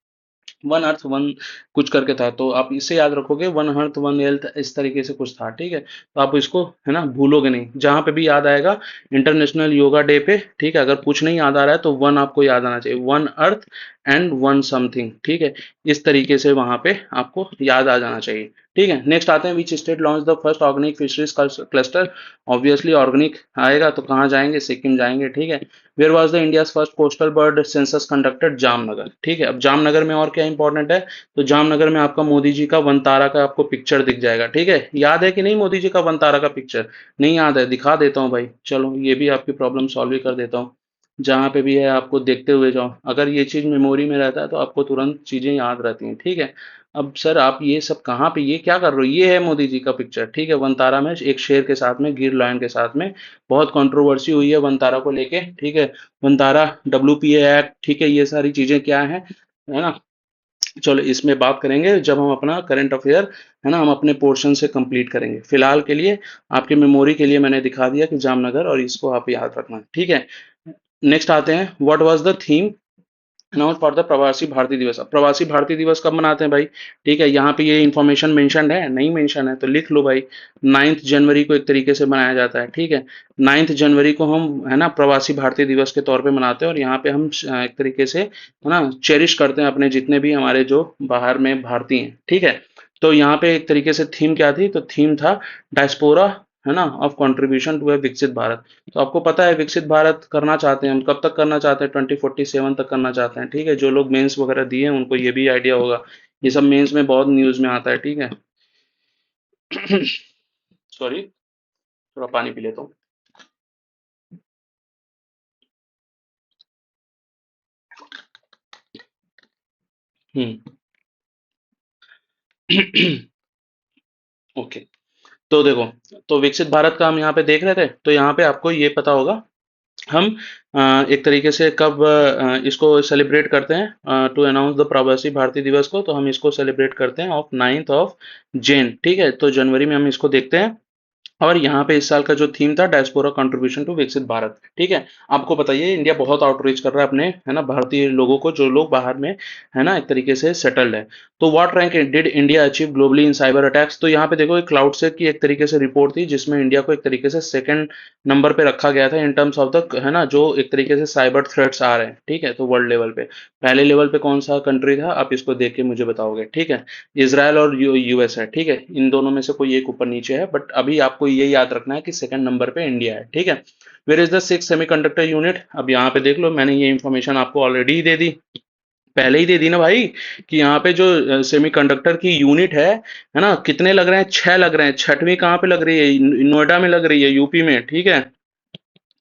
वन अर्थ वन कुछ करके था, तो आप इसे याद रखोगे, वन अर्थ वन हेल्थ इस तरीके से कुछ था। ठीक है, तो आप इसको है ना भूलोगे नहीं, जहां पे भी याद आएगा इंटरनेशनल योगा डे पे। ठीक है, अगर कुछ नहीं याद आ रहा है तो वन आपको याद आना चाहिए, one earth and one something. ठीक है, इस तरीके से वहां पे आपको याद आ जाना चाहिए। ठीक है, नेक्स्ट आते हैं, which state launch the first organic fisheries cluster. Obviously organic आएगा तो कहाँ जाएंगे? सिक्किम जाएंगे। ठीक है, where was the India's first coastal bird census conducted? Jamnagar. ठीक है, अब जामनगर में और क्या इंपॉर्टेंट है? तो जामनगर में आपका मोदी जी का वनतारा का आपको पिक्चर दिख जाएगा। ठीक है, याद है कि नहीं मोदी जी का वनतारा का पिक्चर? नहीं याद है? दिखा देता हूँ भाई, चलो ये भी आपकी प्रॉब्लम सॉल्व ही कर देता हूँ। जहाँ पे भी है आपको देखते हुए जाओ, अगर ये चीज मेमोरी में रहता है तो आपको तुरंत चीजें याद रहती हैं। ठीक है, अब सर आप ये सब कहाँ पे, ये क्या कर रहे हो? ये है मोदी जी का पिक्चर। ठीक है, वनतारा में एक शेर के साथ में, गिर लायन के साथ में, बहुत कंट्रोवर्सी हुई है वनतारा को लेके। ठीक है, वनतारा, WPA एक्ट। ठीक है, ये सारी चीजें क्या है ना? चलो इसमें बात करेंगे जब हम अपना करंट अफेयर है ना हम अपने पोर्शन से कंप्लीट करेंगे। फिलहाल के लिए आपके मेमोरी के लिए मैंने दिखा दिया कि जामनगर, और इसको आप याद रखना। ठीक है, नेक्स्ट आते हैं, what was the theme announce for the प्रवासी भारतीय दिवस। अब प्रवासी भारतीय दिवस कब मनाते हैं भाई? ठीक है, यहाँ पे ये इन्फॉर्मेशन मेंशन है? नहीं मेंशन है तो लिख लो भाई, 9 जनवरी को एक तरीके से मनाया जाता है। ठीक है, 9 जनवरी को हम है ना प्रवासी भारतीय दिवस के तौर पे मनाते हैं, और यहाँ पे हम एक तरीके से है ना चेरिश करते हैं अपने जितने भी हमारे जो बाहर में भारतीय हैं। ठीक है, तो यहाँ पे एक तरीके से थीम क्या थी? तो थीम था डायस्पोरा है ना ऑफ कंट्रीब्यूशन टू ए विकसित भारत। तो आपको पता है विकसित भारत करना चाहते हैं हम, कब तक करना चाहते हैं? 2047 तक करना चाहते हैं। ठीक है, जो लोग मेंस वगैरह दिए हैं उनको ये भी आइडिया होगा, ये सब मेंस में बहुत न्यूज में आता है। ठीक है, सॉरी, थोड़ा पानी पी लेता हूँ। हम्म। ओके, तो देखो, तो विकसित भारत का हम यहाँ पे देख रहे थे, तो यहाँ पे आपको ये पता होगा हम एक तरीके से कब इसको सेलिब्रेट करते हैं, टू अनाउंस द प्रवासी भारतीय दिवस को, तो हम इसको सेलिब्रेट करते हैं ऑफ 9th ऑफ जैन। ठीक है, तो जनवरी में हम इसको देखते हैं, और यहाँ पे इस साल का जो थीम था डायस्पोरा कंट्रीब्यूशन टू विकसित भारत। ठीक है, आपको बताइए इंडिया बहुत आउटरीच कर रहा है अपने है ना भारतीय लोगों को, जो लोग बाहर में है ना एक तरीके से सेटल्ड है। तो what rank did India achieve globally in cyber attacks? तो यहाँ पे देखो, एक क्लाउड सेक की एक तरीके से रिपोर्ट थी जिसमें इंडिया को एक तरीके से सेकंड नंबर पे रखा गया था इन टर्म्स ऑफ द है ना जो एक तरीके से साइबर थ्रेट्स आ रहे हैं। ठीक है, तो वर्ल्ड लेवल पे पहले लेवल पे कौन सा कंट्री था, आप इसको देख के मुझे बताओगे। ठीक है, इसराइल और US है। ठीक है, इन दोनों में से कोई एक ऊपर नीचे है, बट अभी आपको ये याद रखना है कि सेकंड नंबर पे इंडिया है। ठीक है, where is the six semiconductor unit? अब यहाँ पे देख लो, मैंने ये इंफॉर्मेशन आपको ऑलरेडी ही दे दी, पहले ही दे दी ना भाई, कि यहाँ पे जो सेमीकंडक्टर की यूनिट है ना, कितने लग रहे हैं? 6 लग रहे हैं। छठवीं कहाँ पे लग रही है? नोएडा में लग रही है, यूपी में। ठीक है,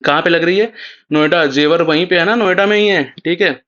कहाँ पे लग रही है? नोएडा, जेवर वहीं पे है ना, नोएडा में ही है। ठीक है,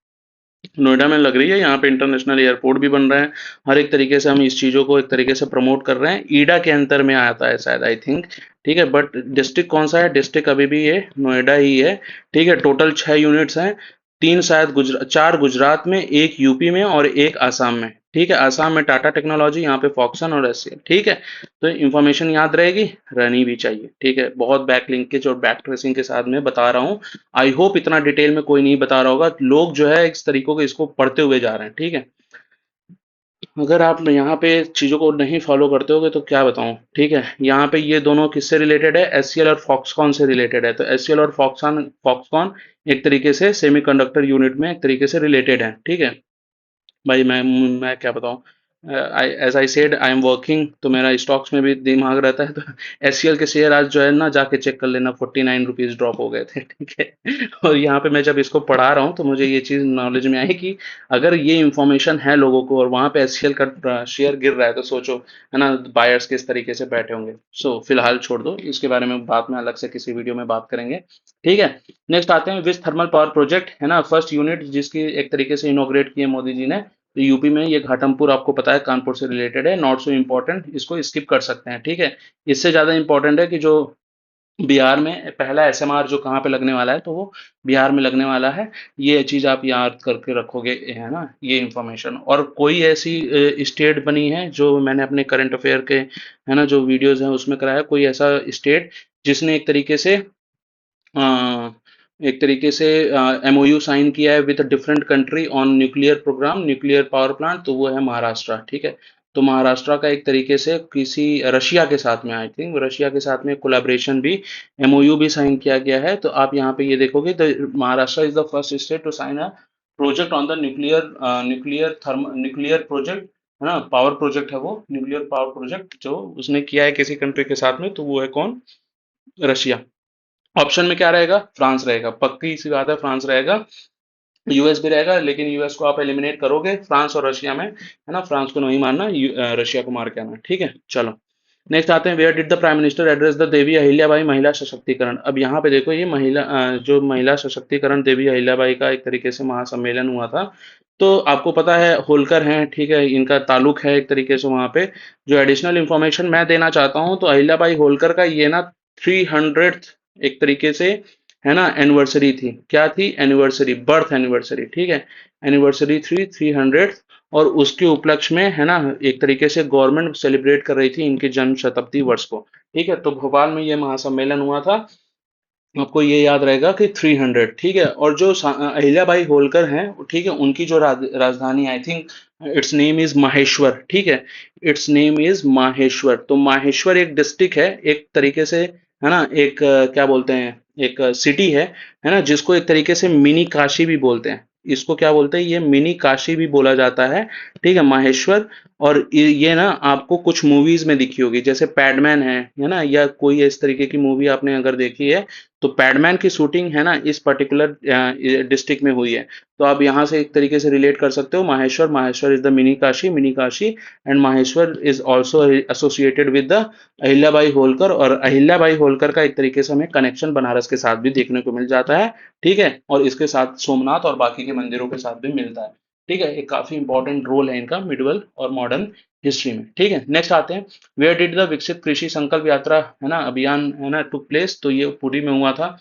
नोएडा में लग रही है, यहाँ पे इंटरनेशनल एयरपोर्ट भी बन रहा है। हर एक तरीके से हम इस चीज़ों को एक तरीके से प्रमोट कर रहे हैं। ईडा के अंतर में आता है शायद, आई थिंक। ठीक है, बट डिस्ट्रिक्ट कौन सा है? डिस्ट्रिक्ट अभी भी ये नोएडा ही है। ठीक है, टोटल 6 यूनिट्स हैं, 3 शायद गुजरात, 4 गुजरात में, एक यूपी में और एक आसाम में। ठीक है, आसाम में टाटा टेक्नोलॉजी, यहाँ पे फॉक्सन और एससीएल। ठीक है, तो इन्फॉर्मेशन याद रहेगी, रहनी भी चाहिए। ठीक है, बहुत बैक लिंकेज और बैक ट्रेसिंग के साथ में बता रहा हूँ। आई होप इतना डिटेल में कोई नहीं बता रहा होगा, लोग जो है इस तरीकों को इसको पढ़ते हुए जा रहे हैं। ठीक है, अगर आप यहाँ पे चीजों को नहीं फॉलो करते होगे तो क्या बताऊं। ठीक है, यहाँ पे ये दोनों किससे रिलेटेड है? एससीएल और फॉक्सकॉन से रिलेटेड है। तो एससीएल और फॉक्सकॉन फॉक्सकॉन एक तरीके से सेमीकंडक्टर यूनिट में एक तरीके से रिलेटेड है। ठीक है भाई, मैं क्या बताऊं, as I said I am working, तो मेरा स्टॉक्स में भी दिमाग रहता है, तो एचसीएल के शेयर आज जो है ना जाके चेक कर लेना, 49 रुपीज ड्रॉप हो गए थे। ठीक है। और यहाँ पे मैं जब इसको पढ़ा रहा हूँ तो मुझे ये चीज नॉलेज में आई कि अगर ये इंफॉर्मेशन है लोगों को और वहां पे एचसीएल का शेयर गिर रहा है, तो सोचो, है ना, बायर्स किस तरीके से बैठे होंगे। सो फिलहाल छोड़ दो, इसके बारे में बाद में अलग से किसी वीडियो में बात करेंगे। ठीक है। नेक्स्ट आते हैं विस थर्मल पावर प्रोजेक्ट, है ना, फर्स्ट यूनिट जिसकी एक तरीके से इनॉग्रेट किए मोदी जी ने, तो यूपी में ये घाटमपुर, आपको पता है कानपुर से रिलेटेड है, नॉट सो इम्पोर्टेंट, इसको स्किप कर सकते हैं। ठीक है। इससे ज्यादा इंपॉर्टेंट है कि जो बिहार में पहला एसएमआर जो कहाँ पे लगने वाला है, तो वो बिहार में लगने वाला है। ये चीज आप याद करके रखोगे, है ना, ये इंफॉर्मेशन। और कोई ऐसी स्टेट बनी है जो मैंने अपने करंट अफेयर के, है ना, जो वीडियोस हैं उसमें कराया, कोई ऐसा स्टेट जिसने अ, एक तरीके से एमओयू साइन किया है with different country on nuclear program, nuclear power plant, तो वो है महाराष्ट्र। ठीक है। तो महाराष्ट्र का एक तरीके से किसी रशिया के साथ में, आई थिंक रशिया के साथ में कोलैबोरेशन भी, एमओयू भी साइन किया गया है। तो आप यहाँ पे ये देखोगे, तो Maharashtra is the first state to sign a project on the nuclear project, है ना, पावर प्रोजेक्ट है वो, न्यूक्लियर पावर प्रोजेक्ट जो उसने किया है किसी कंट्री के साथ में, तो वो है कौन? रशिया। ऑप्शन में क्या रहेगा? फ्रांस रहेगा, पक्की सी बात है, फ्रांस रहेगा। यूएस भी रहेगा, लेकिन यूएस को आप एलिमिनेट करोगे फ्रांस और रशिया में, है ना, फ्रांस को नहीं मानना, रशिया को मार के आना। ठीक है, चलो। नेक्स्ट आते हैं, where did the prime minister address the Devi Ahilyabai महिला सशक्तिकरण। अब यहाँ पे देखो, ये जो महिला सशक्तिकरण देवी अहिल्याबाई का एक तरीके से महासम्मेलन हुआ था। तो आपको पता है होलकर हैं, ठीक है, इनका ताल्लुक है एक तरीके से वहां पे। जो एडिशनल इंफॉर्मेशन मैं देना चाहता हूँ, तो अहिल्याबाई होलकर का ये ना 300th एक तरीके से, है ना, एनिवर्सरी थी। क्या थी? Anniversary, birth anniversary. ठीक है। एनिवर्सरी थी 300, और उसके उपलक्ष्य में, है ना, एक तरीके से गवर्नमेंट सेलिब्रेट कर रही थी इनके जन्म शताब्दी वर्ष को। ठीक है। तो भोपाल में ये महासम्मेलन हुआ था। आपको ये याद रहेगा कि 300। ठीक है। और जो अहिल्याबाई होलकर हैं, ठीक है, उनकी जो राजधानी, I think it's name is Maheshwar. ठीक है। It's name is Maheshwar. तो माहेश्वर एक डिस्ट्रिक्ट है एक तरीके से, है ना, एक क्या बोलते हैं, एक सिटी है ना, जिसको एक तरीके से मिनी काशी भी बोलते हैं। इसको क्या बोलते हैं? ये मिनी काशी भी बोला जाता है। ठीक है, माहेश्वर। और ये ना आपको कुछ मूवीज में दिखी होगी, जैसे पैडमैन है ना, या कोई इस तरीके की मूवी आपने अगर देखी है, तो पैडमैन की शूटिंग, है ना, इस पर्टिकुलर डिस्ट्रिक्ट में हुई है। तो आप यहाँ से एक तरीके से रिलेट कर सकते हो, Maheshwar, Maheshwar is the mini Kashi, mini Kashi, and Maheshwar is also associated with the Ahilyabai Holkar. और अहिल्याबाई होलकर का एक तरीके से हमें कनेक्शन बनारस के साथ भी देखने को मिल जाता है। ठीक है। और इसके साथ सोमनाथ और बाकी के मंदिरों के साथ भी मिलता है। ठीक है। एक काफी इंपॉर्टेंट रोल है इनका मिडिवल और मॉडर्न हिस्ट्री में। ठीक है। नेक्स्ट आते हैं, वेयर डिड द विकसित कृषि संकल्प यात्रा, है ना, अभियान, है ना, टुक प्लेस, तो ये पुरी में हुआ था।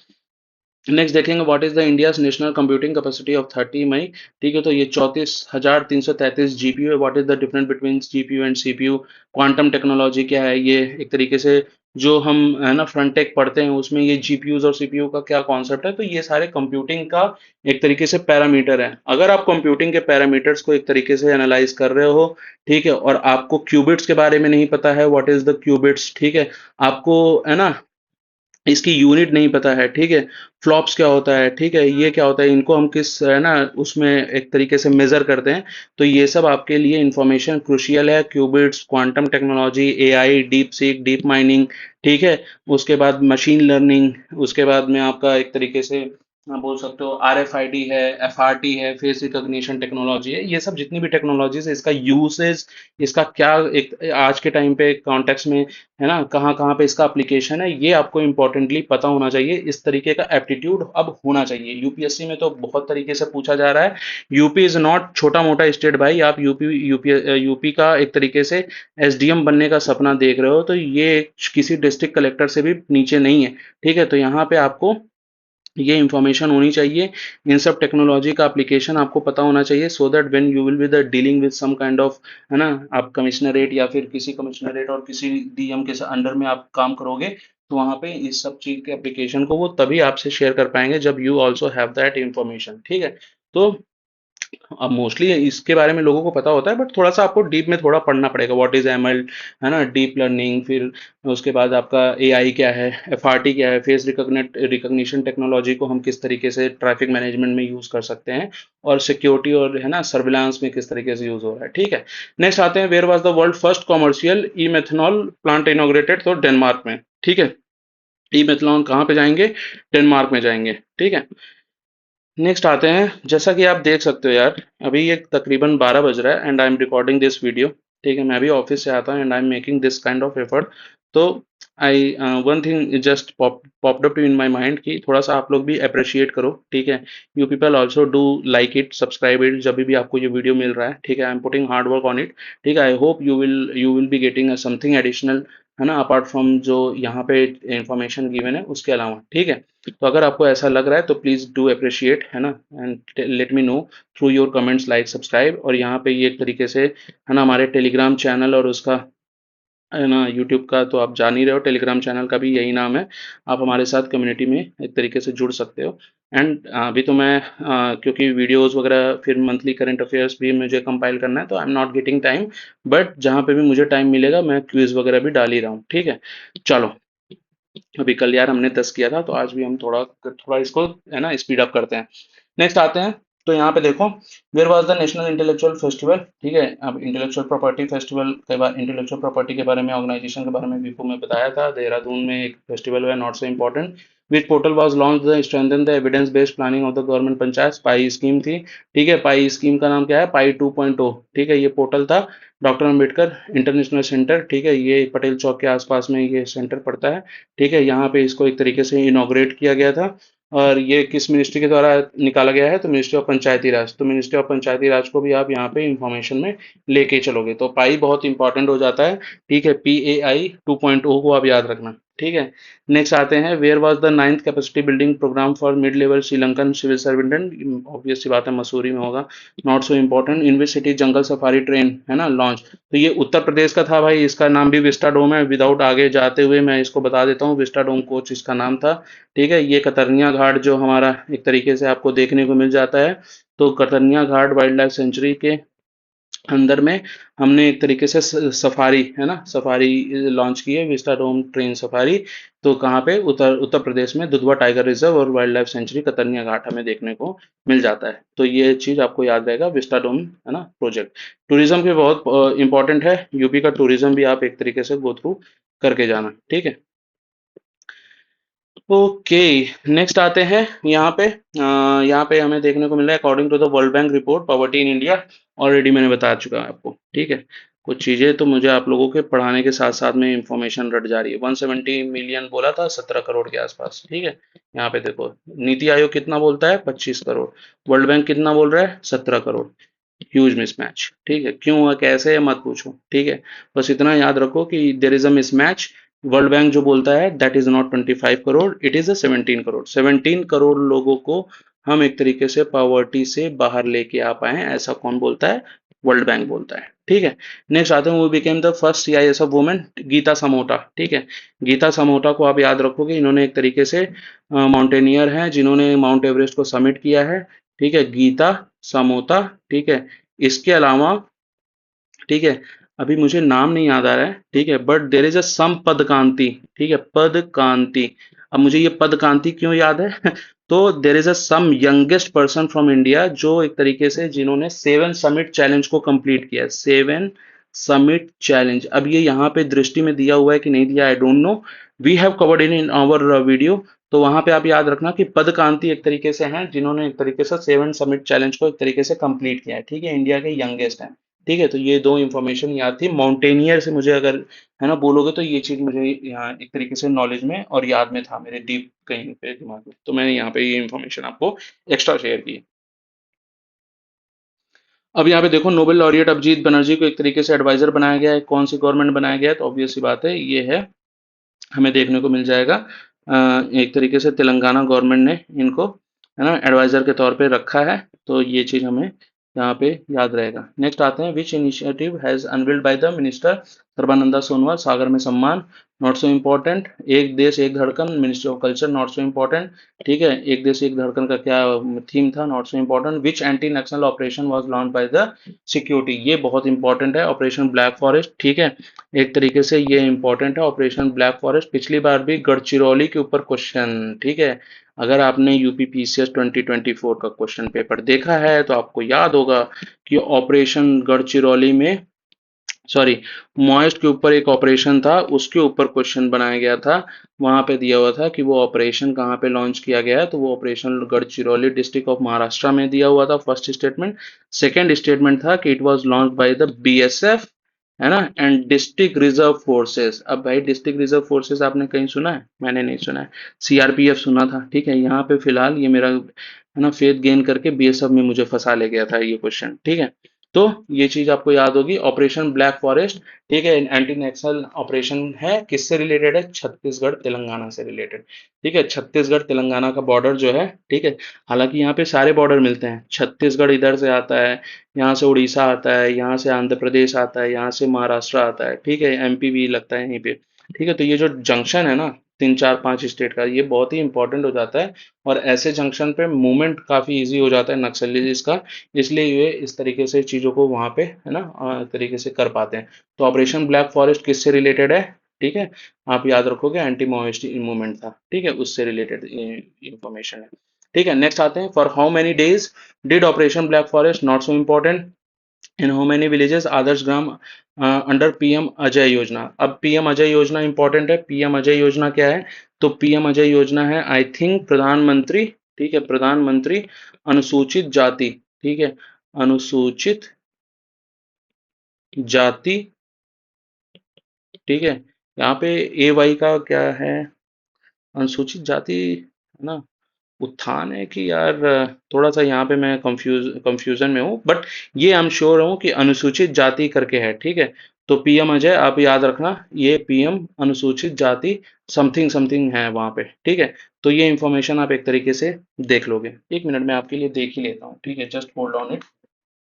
नेक्स्ट देखेंगे, what is the India's national computing capacity of 30 मई। ठीक है। तो ये 34,333 जीपीयू है। What is the difference between GPU and CPU? Quantum technology क्या है? ये एक तरीके से जो हम, है ना, फ्रंट टेक पढ़ते हैं उसमें ये जीपीयूज और सीपीयू का क्या कॉन्सेप्ट है, तो ये सारे कंप्यूटिंग का एक तरीके से पैरामीटर है। अगर आप कंप्यूटिंग के पैरामीटर्स को एक तरीके से एनालाइज कर रहे हो, ठीक है, और आपको क्यूबिट्स के बारे में नहीं पता है, व्हाट इज द क्यूबिट्स, ठीक है, आपको, है ना, इसकी यूनिट नहीं पता है, ठीक है, फ्लॉप्स क्या होता है, ठीक है, ये क्या होता है, इनको हम किस, है ना, उसमें एक तरीके से मेजर करते हैं, तो ये सब आपके लिए इंफॉर्मेशन क्रूशियल है। Qubits, quantum technology, AI, deep seek, deep mining, ठीक है, उसके बाद मशीन लर्निंग, उसके बाद में आपका एक तरीके से आप बोल सकते हो आरएफआईडी है, एफआरटी है, फेस रिकॉग्निशन टेक्नोलॉजी है, ये सब जितनी भी टेक्नोलॉजीज है, इसका यूसेज, इसका क्या एक आज के टाइम पे कॉन्टेक्स्ट में, है ना, कहाँ कहाँ पे इसका एप्लीकेशन है, ये आपको इंपॉर्टेंटली पता होना चाहिए। इस तरीके का एप्टीट्यूड अब होना चाहिए। यूपीएससी में तो बहुत तरीके से पूछा जा रहा है। यूपी इज नॉट छोटा मोटा स्टेट भाई। आप यूपी का एक तरीके से एसडीएम बनने का सपना देख रहे हो, तो ये किसी डिस्ट्रिक्ट कलेक्टर से भी नीचे नहीं है। ठीक है। तो यहाँ पे आपको ये इंफॉर्मेशन होनी चाहिए। इन सब टेक्नोलॉजी का एप्लीकेशन आपको पता होना चाहिए, so that when you will be the dealing with some kind of, है ना, आप कमिश्नरेट या फिर किसी कमिश्नरेट और किसी डीएम के अंडर में आप काम करोगे, तो वहां पे इस सब चीज के एप्लीकेशन को वो तभी आपसे शेयर कर पाएंगे जब you also have that information. ठीक है। तो अब मोस्टली इसके बारे में लोगों को पता होता है, बट थोड़ा सा आपको डीप में थोड़ा पढ़ना पड़ेगा। व्हाट इज एमएल, है ना, डीप लर्निंग, फिर उसके बाद आपका एआई क्या है, एफआरटी क्या है, फेस रिकॉग्निशन टेक्नोलॉजी को हम किस तरीके से ट्रैफिक मैनेजमेंट में यूज कर सकते हैं, और सिक्योरिटी और है ना सर्विलांस में किस तरीके से यूज हो रहा है। ठीक है, नेक्स्ट आते हैं, where was the world first commercial e methanol plant inaugurated, तो डेनमार्क में। ठीक है, ई मेथनॉल कहाँ पे जाएंगे, डेनमार्क में जाएंगे। ठीक है, नेक्स्ट आते हैं, जैसा कि आप देख सकते हो यार, अभी ये तकरीबन 12 बज रहा है and I am recording this video. ठीक है, मैं अभी ऑफिस से आता हूँ and I am making this kind of effort. तो I one thing just popped up in my mind कि थोड़ा सा आप लोग भी अप्रिशिएट करो। ठीक है, you people also do like it, subscribe it जब भी आपको ये वीडियो मिल रहा है। ठीक है, I am putting hard work on it. ठीक है, I hope you will be getting something additional, है ना, अपार्ट फ्रॉम जो यहाँ पे इंफॉर्मेशन गिवन है उसके अलावा। ठीक है, तो अगर आपको ऐसा लग रहा है तो प्लीज डू अप्रिशिएट, है ना, and let me know through your comments, like, subscribe. और यहाँ पे ये एक तरीके से, है ना, हमारे टेलीग्राम चैनल और उसका, है ना, यूट्यूब का तो आप जान ही रहे हो, टेलीग्राम चैनल का भी यही नाम है। आप हमारे साथ कम्युनिटी में एक तरीके से जुड़ सकते हो। एंड अभी तो मैं क्योंकि वीडियोस वगैरह फिर मंथली करंट अफेयर्स भी मुझे कंपाइल करना है, तो आई am not getting time, but जहाँ पे भी मुझे टाइम मिलेगा मैं क्विज वगैरह भी डाल ही रहा हूँ। ठीक है, चलो, अभी कल यार हमने 10 किया था, तो आज भी हम थोड़ा थोड़ा इसको, है ना, स्पीड अप करते हैं। नेक्स्ट आते हैं, तो यहाँ पे देखो, where was the national intellectual festival. ठीक है, अब इंटेलेक्चुअल प्रॉपर्टी फेस्टिवल के बारे, इंटेलेक्चुअल प्रॉपर्टी के बारे में, ऑर्गेनाइजेशन के बारे में विपू में बताया था, देहरादून में एक फेस्टिवल हुआ, not so important. Which portal was launch the strengthen the evidence based planning of the government panchayat, pi scheme थी। ठीक है, पाई स्कीम का नाम क्या है, पाई 2.0। ठीक है, ये पोर्टल था, डॉक्टर अम्बेडकर इंटरनेशनल सेंटर। ठीक है, ये पटेल चौक के आसपास में ये सेंटर पड़ता है। ठीक है, यहाँ पे इसको एक तरीके से इनॉग्रेट किया गया था, और ये किस मिनिस्ट्री के द्वारा निकाला गया है, तो मिनिस्ट्री ऑफ पंचायती राज। तो मिनिस्ट्री ऑफ पंचायती राज को भी आप यहाँ पे इंफॉर्मेशन में लेके चलोगे तो पाई बहुत इंपॉर्टेंट हो जाता है। ठीक है, PAI 2.0 को आप याद रखना। ठीक है, नेक्स्ट आते हैं, where was the 9th capacity building programme for mid level Sri Lankan civil servant, obvious सी बात है मसूरी में होगा, not so important. In which city jungle safari train, है ना, लॉन्च, तो ये उत्तर प्रदेश का था भाई, इसका नाम भी विस्टाडोम है। विदाउट आगे जाते हुए मैं इसको बता देता हूँ, विस्टाडोम कोच इसका नाम था। ठीक है, ये कतरनिया घाट जो हमारा एक तरीके से आपको देखने को मिल जाता है, तो कतरनिया घाट वाइल्ड लाइफ सेंचुरी के अंदर में हमने एक तरीके से सफारी, है ना, सफारी लॉन्च की है, विस्टाडोम ट्रेन सफारी। तो कहाँ पे, उत्तर उत्तर प्रदेश में दुधवा टाइगर रिजर्व और वाइल्ड लाइफ सेंचुरी कतरनिया घाट हमें देखने को मिल जाता है। तो ये चीज आपको याद रहेगा, विस्टाडोम, है ना, प्रोजेक्ट। टूरिज्म भी बहुत इंपॉर्टेंट है, यूपी का टूरिज्म भी आप एक तरीके से गो थ्रू करके जाना। ठीक है, ओके, नेक्स्ट आते हैं, यहाँ पे हमें देखने को मिल रहा है, according to the World Bank report poverty in India, already मैंने बता चुका है आपको। ठीक है, कुछ चीजें तो मुझे आप लोगों के पढ़ाने के साथ साथ में इंफॉर्मेशन रट जा रही है। 170 मिलियन बोला था, 17 करोड़ के आसपास। ठीक है, यहाँ पे देखो, नीति आयोग कितना बोलता है, 25 करोड़, वर्ल्ड बैंक कितना बोल रहा है, 17 करोड़। Huge mismatch. ठीक है, क्यों हुआ, कैसे है, मत पूछो। ठीक है, बस इतना याद रखो कि देर is a mismatch. World bank जो बोलता है that is not 25 crore, it is a 17 crore. 17 crore लोगों को हम एक तरीके से पॉवर्टी से बाहर लेके आ पाए हैं, ऐसा कौन बोलता है, वर्ल्ड बैंक बोलता है। ठीक है, नेक्स्ट आते हैं, वो became the first CIS of women, Geeta Samota. ठीक है, गीता समोटा को आप याद रखोगे, इन्होंने एक तरीके से माउंटेनियर हैं जिन्होंने माउंट एवरेस्ट को समिट किया है। ठीक है, गीता समोता। ठीक है, इसके अलावा, ठीक है, अभी मुझे नाम नहीं याद आ रहा है। ठीक है, बट देर इज अ सम पदकांति। ठीक है, पदकांति। अब मुझे ये पदकांति क्यों याद है तो there is a some youngest person from India, जो एक तरीके से जिन्होंने 7 समिट चैलेंज को कंप्लीट किया है, 7 समिट चैलेंज। अब ये यहाँ पे दृष्टि में दिया हुआ है कि नहीं दिया, I don't know, we have covered in our video. तो वहां पे आप याद रखना कि पदकांति एक तरीके से हैं जिन्होंने एक तरीके से 7 समिट चैलेंज को एक तरीके से कंप्लीट किया है। ठीक है, इंडिया के यंगेस्ट हैं। ठीक है, तो ये दो इंफॉर्मेशन याद थी, माउंटेनियर से मुझे अगर, है ना, बोलोगे तो ये चीज मुझे यहाँ एक तरीके से नॉलेज में और याद में था, मेरे डीप कहीं पे दिमाग में, तो मैंने यहाँ पे ये इंफॉर्मेशन आपको एक्स्ट्रा शेयर की। अब यहाँ पे देखो, नोबेल लॉरिएट अभिजीत बनर्जी को एक तरीके से एडवाइजर बनाया गया है, कौन सी गवर्नमेंट बनाया गया है, तो ऑब्वियस सी बात है, ये है, हमें देखने को मिल जाएगा एक तरीके से तेलंगाना गवर्नमेंट ने इनको, है ना, एडवाइजर के तौर पे रखा है। तो ये चीज हमें यहाँ पे याद रहेगा। नेक्स्ट आते हैं, which initiative has unveiled by the minister Sarbananda Sonowal, सागर में सम्मान, नॉट सो इम्पोर्टेंट। एक देश एक धड़कन, ministry of culture, not so important. ठीक है, एक देश एक धड़कन का क्या थीम था, not so important. Which anti Naxal operation was launch by the security, ये बहुत इंपॉर्टेंट है। ऑपरेशन ब्लैक फॉरेस्ट, ठीक है, एक तरीके से ये इंपॉर्टेंट है। ऑपरेशन ब्लैक फॉरेस्ट पिछली बार भी गढ़चिरौली के ऊपर क्वेश्चन, ठीक है, अगर आपने यूपीपीसीएस 2024 का क्वेश्चन पेपर देखा है तो आपको याद होगा कि ऑपरेशन गढ़चिरौली में, सॉरी, मॉइस्ट के ऊपर एक ऑपरेशन था, उसके ऊपर क्वेश्चन बनाया गया था। वहां पे दिया हुआ था कि वो ऑपरेशन कहाँ पे लॉन्च किया गया है, तो वो operation Gadchiroli district of Maharashtra में दिया हुआ था, फर्स्ट स्टेटमेंट। सेकंड स्टेटमेंट था कि it was launch by the BSF, है ना, एंड डिस्ट्रिक्ट रिजर्व फोर्सेस। अब भाई डिस्ट्रिक्ट रिजर्व फोर्सेस आपने कहीं सुना है? मैंने नहीं सुना है। सीआरपीएफ सुना था, ठीक है। यहाँ पे फिलहाल ये मेरा, है ना, फेथ गेन करके बीएसएफ में मुझे फंसा ले गया था ये क्वेश्चन, ठीक है। तो ये चीज आपको याद होगी, ऑपरेशन ब्लैक फॉरेस्ट, ठीक है, एंटी नक्सल ऑपरेशन है, किससे रिलेटेड है? छत्तीसगढ़ तेलंगाना से रिलेटेड, ठीक है। छत्तीसगढ़ तेलंगाना का बॉर्डर जो है, ठीक है, हालांकि यहाँ पे सारे बॉर्डर मिलते हैं। छत्तीसगढ़ इधर से आता है, यहाँ से उड़ीसा आता है, यहाँ से आंध्र प्रदेश आता है, यहाँ से महाराष्ट्र आता है, ठीक है, एमपी भी लगता है यहीं पे, ठीक है। तो ये जो जंक्शन है ना, तीन चार पांच स्टेट का, ये बहुत ही इंपॉर्टेंट हो जाता है। और ऐसे जंक्शन पे मूवमेंट काफी इजी हो जाता है नक्सलीज का, इसलिए ये इस तरीके से चीजों को वहां पे, है ना, तरीके से कर पाते हैं। तो ऑपरेशन ब्लैक फॉरेस्ट किससे रिलेटेड है? ठीक है, आप याद रखोगे एंटी माओइस्ट मूवमेंट था, ठीक है, उससे रिलेटेड इंफॉर्मेशन है। ठीक है, नेक्स्ट आते हैं। For how many days did operation black forest, not so important. In how many villages Adarsh Gram under PM Ajay योजना। अब पीएम अजय योजना इंपॉर्टेंट है। पीएम अजय योजना क्या है? तो पीएम अजय योजना है, आई थिंक, प्रधानमंत्री, ठीक है, प्रधानमंत्री अनुसूचित जाति, ठीक है, अनुसूचित जाति, ठीक है। यहाँ पे ए वाई का क्या है? अनुसूचित जाति, है ना, उत्थान है कि यार, थोड़ा सा यहाँ पे मैं कंफ्यूजन में हूँ, बट ये आई एम श्योर हूँ कि अनुसूचित जाति करके है, ठीक है। तो पीएम अजय आप याद रखना, ये पीएम अनुसूचित जाति समथिंग समथिंग है वहां पे, ठीक है। तो ये इंफॉर्मेशन आप एक तरीके से देख लोगे। एक मिनट में आपके लिए देख ही लेता हूँ, ठीक है, जस्ट होल्ड ऑन इट,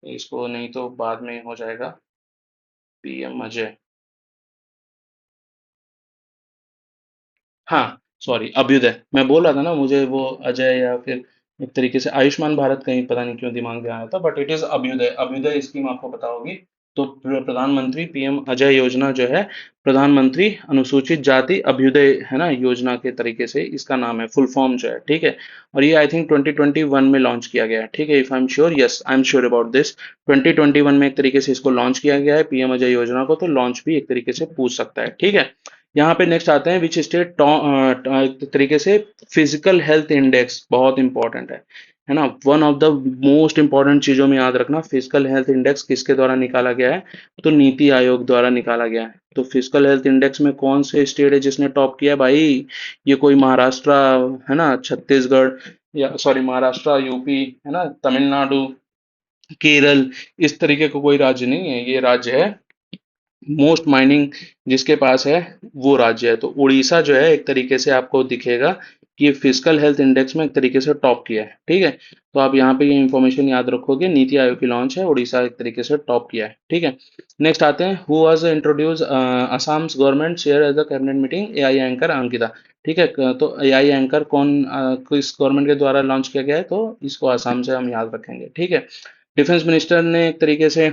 इसको नहीं तो बाद में हो जाएगा। पीएम अजय, हाँ, सॉरी, अभ्युदय, मैं बोल रहा था ना, मुझे वो अजय या फिर एक तरीके से आयुष्मान भारत कहीं पता नहीं क्यों दिमाग में आया था, but it is Abhyudaya. Abhyudaya scheme आपको पता होगी। तो प्रधानमंत्री पीएम अजय योजना जो है, प्रधानमंत्री अनुसूचित जाति अभ्युदय, है ना, योजना के तरीके से इसका नाम है, फुल फॉर्म जो है, ठीक है। और ये आई थिंक 2021 में लॉन्च किया गया है, ठीक है, if I am sure, yes I am sure about this. 2021 में एक तरीके से इसको लॉन्च किया गया है पीएम अजय योजना को, तो लॉन्च भी एक तरीके से पूछ सकता है, ठीक है। यहाँ पे नेक्स्ट आते हैं, विच स्टेट तरीके से फिजिकल हेल्थ इंडेक्स बहुत इंपॉर्टेंट है ना, one of the most important चीजों में याद रखना, फिजिकल हेल्थ इंडेक्स किसके द्वारा निकाला गया है? तो नीति आयोग द्वारा निकाला गया है। तो फिजिकल हेल्थ इंडेक्स में कौन से स्टेट है जिसने टॉप किया है भाई? ये कोई महाराष्ट्र, है ना, छत्तीसगढ़, या सॉरी महाराष्ट्र, यूपी, है ना, तमिलनाडु, केरल, इस तरीके का कोई राज्य नहीं है। ये राज्य है मोस्ट माइनिंग, जिसके पास है वो राज्य है। तो उड़ीसा जो है एक तरीके से आपको दिखेगा कि फिजिकल हेल्थ इंडेक्स में एक तरीके से टॉप किया है, ठीक है। तो आप यहाँ पे ये इंफॉर्मेशन याद रखोगे, नीति आयोग की लॉन्च है, उड़ीसा एक तरीके से टॉप किया है, ठीक है। नेक्स्ट आते हैं, who was introduce Assam government share as the cabinet meeting, AI anchor Ankita, ठीक है। तो एआई एंकर कौन, किस गवर्नमेंट के द्वारा लॉन्च किया गया है? तो इसको असम से हम याद रखेंगे, ठीक है। डिफेंस मिनिस्टर ने एक तरीके से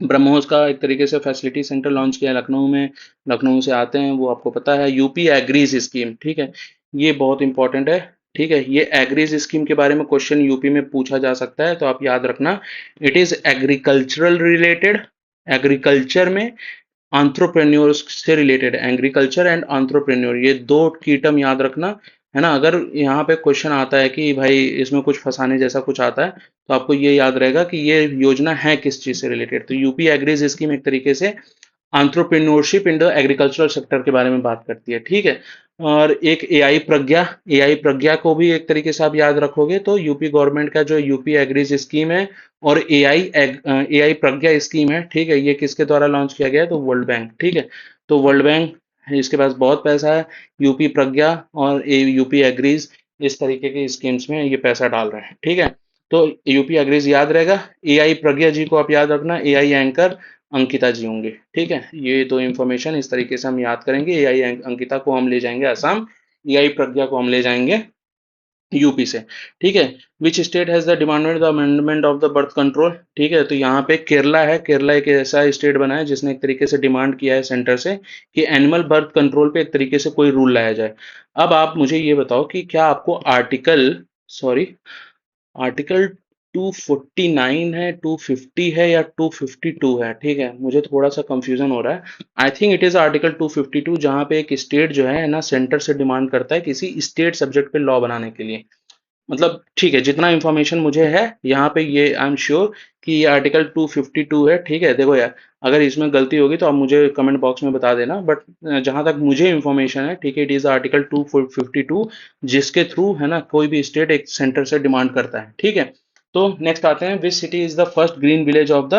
ब्रह्मोस का एक तरीके से फैसिलिटी सेंटर लॉन्च किया है लखनऊ में। लखनऊ से आते हैं, वो आपको पता है, यूपी एग्रीज स्कीम, ठीक है, ये बहुत इंपॉर्टेंट है, ठीक है। ये एग्रीज स्कीम के बारे में क्वेश्चन यूपी में पूछा जा सकता है, तो आप याद रखना, it is agricultural related, agriculture में एंटरप्रेन्योर्स से रिलेटेड, एग्रीकल्चर एंड एंटरप्रेन्योर, ये दो की टर्म याद रखना, है ना। अगर यहाँ पे क्वेश्चन आता है कि भाई इसमें कुछ फंसाने जैसा कुछ आता है, तो आपको ये याद रहेगा कि ये योजना है किस चीज से रिलेटेड। तो यूपी एग्रीज स्कीम एक तरीके से entrepreneurship in the agricultural sector के बारे में बात करती है, ठीक है। और एक एआई प्रज्ञा, एआई प्रज्ञा को भी एक तरीके से आप याद रखोगे, तो यूपी गवर्नमेंट का जो यूपी एग्रीज स्कीम है और एआई प्रज्ञा स्कीम है, ठीक है, ये किसके द्वारा लॉन्च किया गया है? तो वर्ल्ड बैंक, ठीक है। तो वर्ल्ड बैंक, इसके पास बहुत पैसा है, यूपी प्रज्ञा और यूपी एग्रीज इस तरीके की स्कीम्स में ये पैसा डाल रहे हैं, ठीक है। तो यूपी एग्रीज याद रहेगा। एआई प्रज्ञा जी को आप याद रखना, एआई एंकर अंकिता जी होंगे। ठीक है, ये दो इंफॉर्मेशन इस तरीके से हम याद करेंगे। एआई अंकिता को हम ले जाएंगे असम, एआई प्रज्ञा को हम ले जाएंगे यूपी से। ठीक है, which state has the demanded the amendment of the birth control. ठीक है, तो यहाँ पे केरला है। केरला एक ऐसा स्टेट बना है जिसने एक तरीके से डिमांड किया है सेंटर से कि एनिमल बर्थ कंट्रोल पे एक तरीके से कोई रूल लाया जाए। अब आप मुझे ये बताओ कि क्या आपको आर्टिकल 249 है, 250 है या 252 है? ठीक है, मुझे थोड़ा सा कंफ्यूजन हो रहा है। I think it is article 252, जहां पे एक स्टेट जो है ना सेंटर से डिमांड करता है किसी स्टेट सब्जेक्ट पे लॉ बनाने के लिए। मतलब ठीक है, जितना इंफॉर्मेशन मुझे है यहाँ पे, ये आई एम श्योर कि ये आर्टिकल 252 है। ठीक है, देखो यार, अगर इसमें गलती होगी तो आप मुझे कमेंट बॉक्स में बता देना, बट जहां तक मुझे इंफॉर्मेशन है, ठीक है, इट इज आर्टिकल 252, जिसके थ्रू है ना कोई भी स्टेट एक सेंटर से डिमांड करता है। ठीक है, तो नेक्स्ट आते हैं, which city is the first green village of the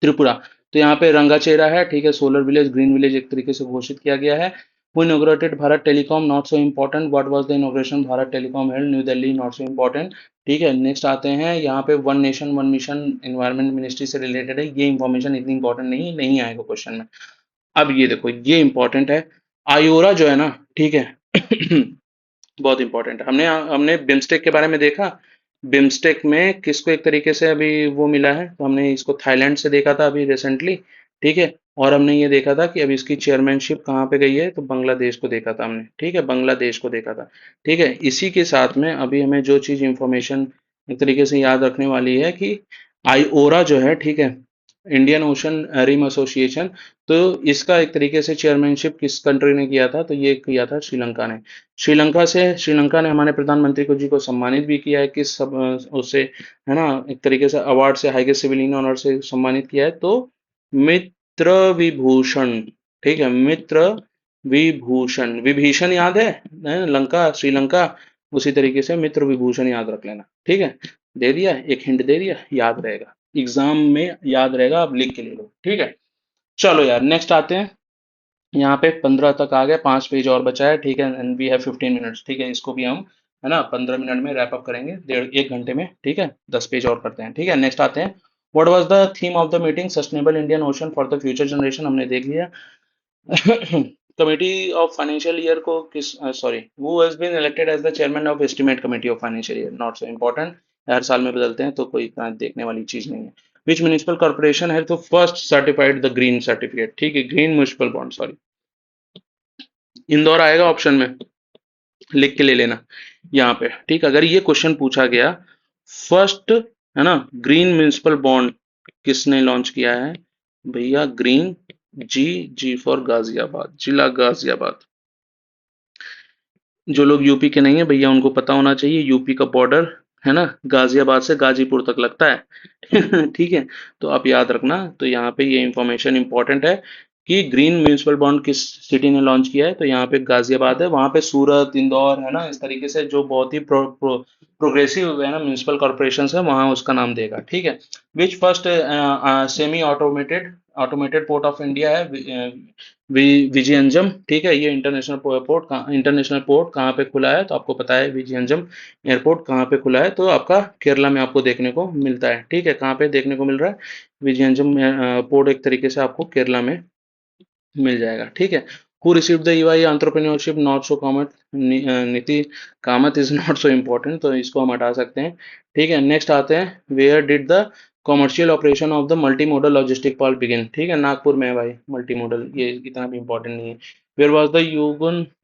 Tripura. तो यहाँ पे रंगाचेरा है। ठीक है, सोलर विलेज, ग्रीन विलेज एक तरीके से घोषित किया गया है। Who inaugurated Bharat telecom, not so important, what was the inauguration Bharat telecom held, new Delhi, not so important. ठीक है, नेक्स्ट आते हैं, यहाँ पे one nation one mission environment ministry से रिलेटेड है। ये इंफॉर्मेशन इतनी इंपॉर्टेंट नहीं आएगा क्वेश्चन में। अब ये देखो, ये इंपॉर्टेंट है। आयोरा जो है ना, ठीक है, बहुत इंपॉर्टेंट है। हमने हमने बिम्स्टेक के बारे में देखा। बिम्स्टेक में किसको एक तरीके से अभी वो मिला है, तो हमने इसको थाईलैंड से देखा था अभी रिसेंटली। ठीक है, और हमने ये देखा था कि अभी इसकी चेयरमैनशिप कहाँ पे गई है, तो बांग्लादेश को देखा था हमने। ठीक है, बांग्लादेश को देखा था। ठीक है, इसी के साथ में अभी हमें जो चीज इंफॉर्मेशन एक तरीके से याद रखने वाली है कि आईओरा जो है, ठीक है, इंडियन ओशन रिम एसोसिएशन, तो इसका एक तरीके से चेयरमैनशिप किस कंट्री ने किया था, तो ये किया था श्रीलंका ने। श्रीलंका ने हमारे प्रधानमंत्री को जी को सम्मानित भी किया है, किस सब उससे है ना, एक तरीके से अवार्ड से, हाईएस्ट सिविलियन ऑनर से सम्मानित किया है, तो मित्र विभूषण। ठीक है, मित्र विभूषण, विभीषण याद है लंका, श्रीलंका, उसी तरीके से मित्र विभूषण याद रख लेना। ठीक है, दे दिया, एक हिंट दे दिया, याद रहेगा, एग्जाम में याद रहेगा, आप लिख के ले लो। ठीक है, चलो यार, नेक्स्ट आते हैं। यहाँ पे 15 तक आ गए, 5 पेज और बचा है। ठीक है, एंड वी हैव 15 मिनट्स। ठीक है, इसको भी हम है ना 15 मिनट में रैप अप करेंगे, डेढ़ एक घंटे में। ठीक है, 10 पेज और करते हैं। ठीक है, नेक्स्ट आते हैं, what was the theme of the meeting, sustainable Indian Ocean for the future generation, हमने देख लिया। कमेटी ऑफ फाइनेंशियल ईयर को किस, sorry, who has been elected as the chairman of estimate committee of financial year, not so important, हर साल में बदलते हैं तो कोई इतना देखने वाली चीज नहीं है। विच म्युनिसिपल कॉर्पोरेशन है तो first certified the green certificate. ठीक है, green municipal bond, sorry, Indore आएगा ऑप्शन में, लिख के ले लेना यहाँ पे। ठीक, अगर ये क्वेश्चन पूछा गया, फर्स्ट है ना ग्रीन म्युनिसिपल बॉन्ड किसने लॉन्च किया है, भैया green, G, G for Ghaziabad, जिला गाजियाबाद। जो लोग यूपी के नहीं है भैया, उनको पता होना चाहिए, यूपी का बॉर्डर है ना गाजियाबाद से गाजीपुर तक लगता है। ठीक है, तो आप याद रखना, तो यहाँ पे ये इंफॉर्मेशन इंपॉर्टेंट है कि ग्रीन म्यूनिसिपल बॉन्ड किस सिटी ने लॉन्च किया है, तो यहाँ पे गाजियाबाद है। वहां पे सूरत, इंदौर है ना, इस तरीके से जो बहुत ही प्रोग्रेसिव है ना म्यूनिसिपल कॉर्पोरेशन है, वहां उसका नाम देगा। ठीक है, which first semi automated automated port of India है, विजयंजम। ठीक है, ये इंटरनेशनल पोर्ट कहाँ पे खुला है, तो आपको पता है विजयंजम एयरपोर्ट कहाँ पे खुला है, तो आपका केरला में आपको देखने को मिलता है। ठीक है, कहाँ पे देखने को मिल रहा है, विजयंजम पोर्ट एक तरीके से आपको केरला में मिल जाएगा। ठीक है, who receive the EY entrepreneurship, not so common, Niti Kamath is not so important, तो इसको हम हटा सकते हैं। ठीक है, नेक्स्ट आते हैं, where did the commercial operation of the multi modal logistic park begin. ठीक है, नागपुर में है भाई मल्टी मॉडल, ये इतना भी इंपॉर्टेंट नहीं है। Where was the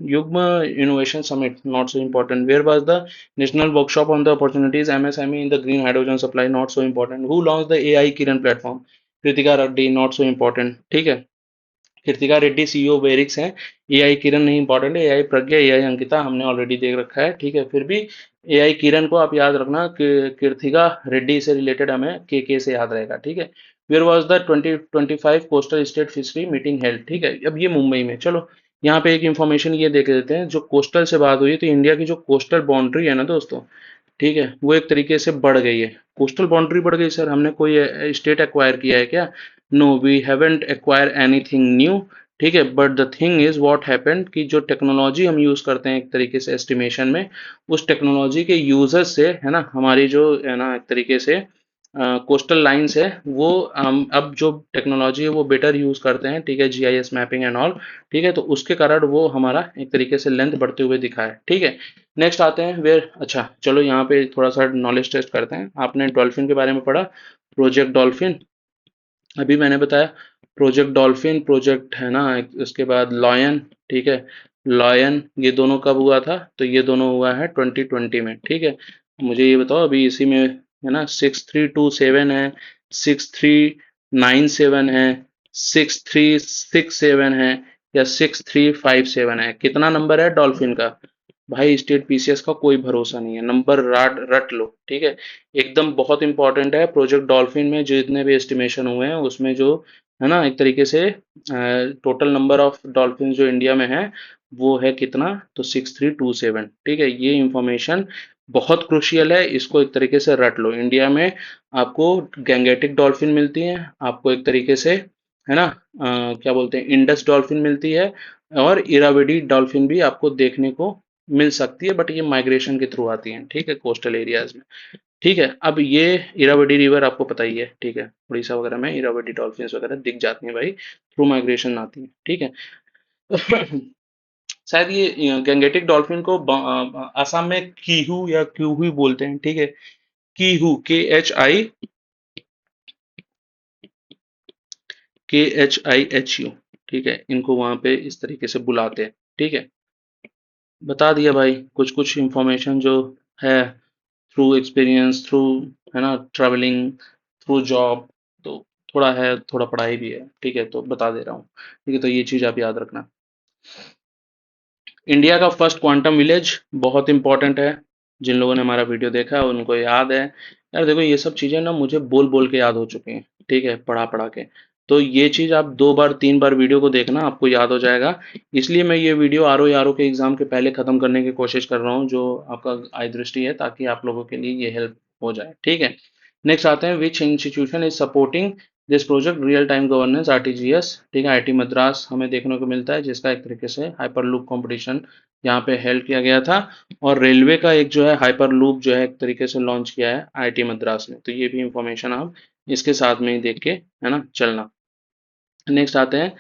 Yugm innovation summit, not so important. Where was the national workshop on the opportunities MSME in the green hydrogen supply, not so important. Who launch the AI Kiran platform, Kritika Reddy, not so important. ठीक है, Kritika Reddy CEO वेरिक्स हैं। AI किरण नहीं important है, AI प्रज्ञा, AI Ankita हमने already देख रखा है। ठीक है, फिर भी एआई किरण को आप याद रखना कि कृतिका रेड्डी से रिलेटेड हमें के से याद रहेगा। ठीक है, where was the 2025 coastal state fishery meeting held. ठीक है, अब ये मुंबई में। चलो यहाँ पे एक इन्फॉर्मेशन ये देख लेते हैं, जो कोस्टल से बात हुई, तो इंडिया की जो कोस्टल बाउंड्री है ना दोस्तों, ठीक है, वो एक तरीके से बढ़ गई है। कोस्टल बाउंड्री बढ़ गई सर, हमने कोई स्टेट एक्वायर किया है क्या? No, we haven't acquire anything new. ठीक है, but the thing is what happened कि जो टेक्नोलॉजी हम यूज करते हैं एक तरीके से एस्टिमेशन में, उस टेक्नोलॉजी के यूजर्स से है ना हमारी जो है ना एक तरीके से कोस्टल लाइंस है वो अब जो टेक्नोलॉजी है वो बेटर यूज करते हैं, ठीक है, जीआईएस मैपिंग एंड ऑल, ठीक है, तो उसके कारण वो हमारा एक तरीके से लेंथ बढ़ते हुए दिखा है, ठीक है। नेक्स्ट आते हैं वेयर, अच्छा चलो यहाँ पे थोड़ा सा नॉलेज टेस्ट करते हैं। आपने डॉल्फिन के बारे में पढ़ा, प्रोजेक्ट डॉल्फिन, अभी मैंने बताया प्रोजेक्ट डॉल्फिन, प्रोजेक्ट है ना, उसके बाद लॉयन, ठीक है, लॉयन ये दोनों कब हुआ था, तो ये दोनों हुआ है 2020 में, ठीक है। मुझे ये बताओ अभी इसी में है ना 6327 है, 6397 है, 6367 है, या 6357 है, कितना नंबर है डॉल्फिन का? भाई स्टेट पीसीएस का कोई भरोसा नहीं है, नंबर रट रट लो, ठीक है। एकदम बहुत इंपॉर्टेंट है, प्रोजेक्ट डॉल्फिन में जितने भी एस्टिमेशन हुए हैं उसमें जो है ना एक तरीके से टोटल नंबर ऑफ डॉल्फिन जो इंडिया में है वो है कितना, तो 6327, ठीक है। ये इंफॉर्मेशन बहुत क्रुशियल है, इसको एक तरीके से रट लो। इंडिया में आपको गैंगेटिक डॉल्फिन मिलती है, आपको एक तरीके से है ना क्या बोलते हैं इंडस डॉल्फिन मिलती है, और इराविडी डॉल्फिन भी आपको देखने को मिल सकती है, बट ये माइग्रेशन के थ्रू आती हैं, ठीक है, कोस्टल एरियाज में, ठीक है। अब ये इरावदी रिवर आपको पता ही है, ठीक है, उड़ीसा वगैरह में इरावदी डॉल्फिन्स वगैरह दिख जाती हैं भाई, थ्रू माइग्रेशन आती हैं, ठीक है। शायद ये गैंगेटिक डॉल्फिन को आसाम में कीहू या क्यूहू बोलते हैं, ठीक है, कीहू, KHIHU, ठीक है, इनको वहां पे इस तरीके से बुलाते हैं, ठीक है। बता दिया भाई कुछ कुछ इंफॉर्मेशन जो है, थ्रू एक्सपीरियंस, थ्रू है ना ट्रैवलिंग, थ्रू जॉब, तो थोड़ा है, थोड़ा पढ़ाई भी है, ठीक है, तो बता दे रहा हूँ, ठीक है, तो ये चीज़ आप याद रखना। इंडिया का फर्स्ट क्वांटम विलेज बहुत इंपॉर्टेंट है, जिन लोगों ने हमारा वीडियो देखा है उनको याद है। यार देखो ये सब चीज़ें ना मुझे बोल बोल के याद हो चुकी हैं, ठीक है, पढ़ा पढ़ा के, तो ये चीज़ आप 2 बार 3 बार वीडियो को देखना, आपको याद हो जाएगा। इसलिए मैं ये वीडियो आर ओ के एग्जाम के पहले खत्म करने की कोशिश कर रहा हूँ, जो आपका आई दृष्टि है, ताकि आप लोगों के लिए ये हेल्प हो जाए, ठीक है। नेक्स्ट आते हैं, विच institution is supporting this project real time governance RTGS, ठीक है, आईटी मद्रास हमें देखने को मिलता है, जिसका एक तरीके से हाइपर लूप कॉम्पिटिशन यहाँ पे हेल्प किया गया था, और रेलवे का एक जो है हाइपर लूप जो है एक तरीके से लॉन्च किया है आईटी मद्रास ने, तो ये भी इंफॉर्मेशन आप इसके साथ में ही देख के है ना चलना। नेक्स्ट आते हैं,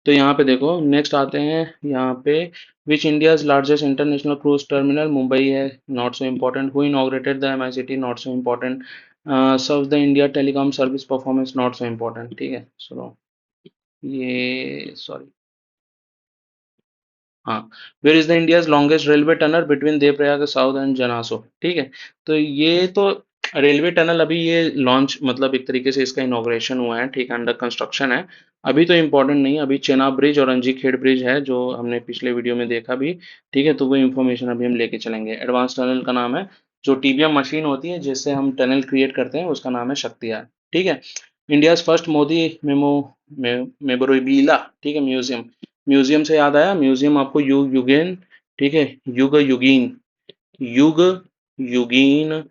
तो यहाँ पे देखो, नेक्स्ट आते हैं यहाँ पे, which India's largest international cruise terminal, Mumbai है, not so important, who inaugurated the MICT, not so important, serve the India telecom service performance, not so important, ठीक है, सुनो ये सॉरी, हाँ, where is the India's longest railway tunnel between Devprayag south and Janasu, ठीक है, तो ये तो रेलवे टनल अभी ये लॉन्च मतलब एक तरीके से इसका इनॉग्रेशन हुआ है, ठीक है, अंडर कंस्ट्रक्शन है, अभी तो इम्पोर्टेंट नहीं, अभी चेनाब ब्रिज और रंजीखेड़ ब्रिज है जो हमने पिछले वीडियो में देखा भी, ठीक है, तो वो इन्फॉर्मेशन अभी हम लेके चलेंगे। एडवांस टनल का नाम है, जो टीबीएम मशीन होती है जिससे हम टनल क्रिएट करते हैं उसका नाम है शक्तियार, ठीक है। इंडियाज फर्स्ट मोदी मेमोरेबिला, ठीक है, म्यूजियम, म्यूजियम से याद आया, म्यूजियम आपको युगेन, ठीक है, युग युगीन, युग युगीन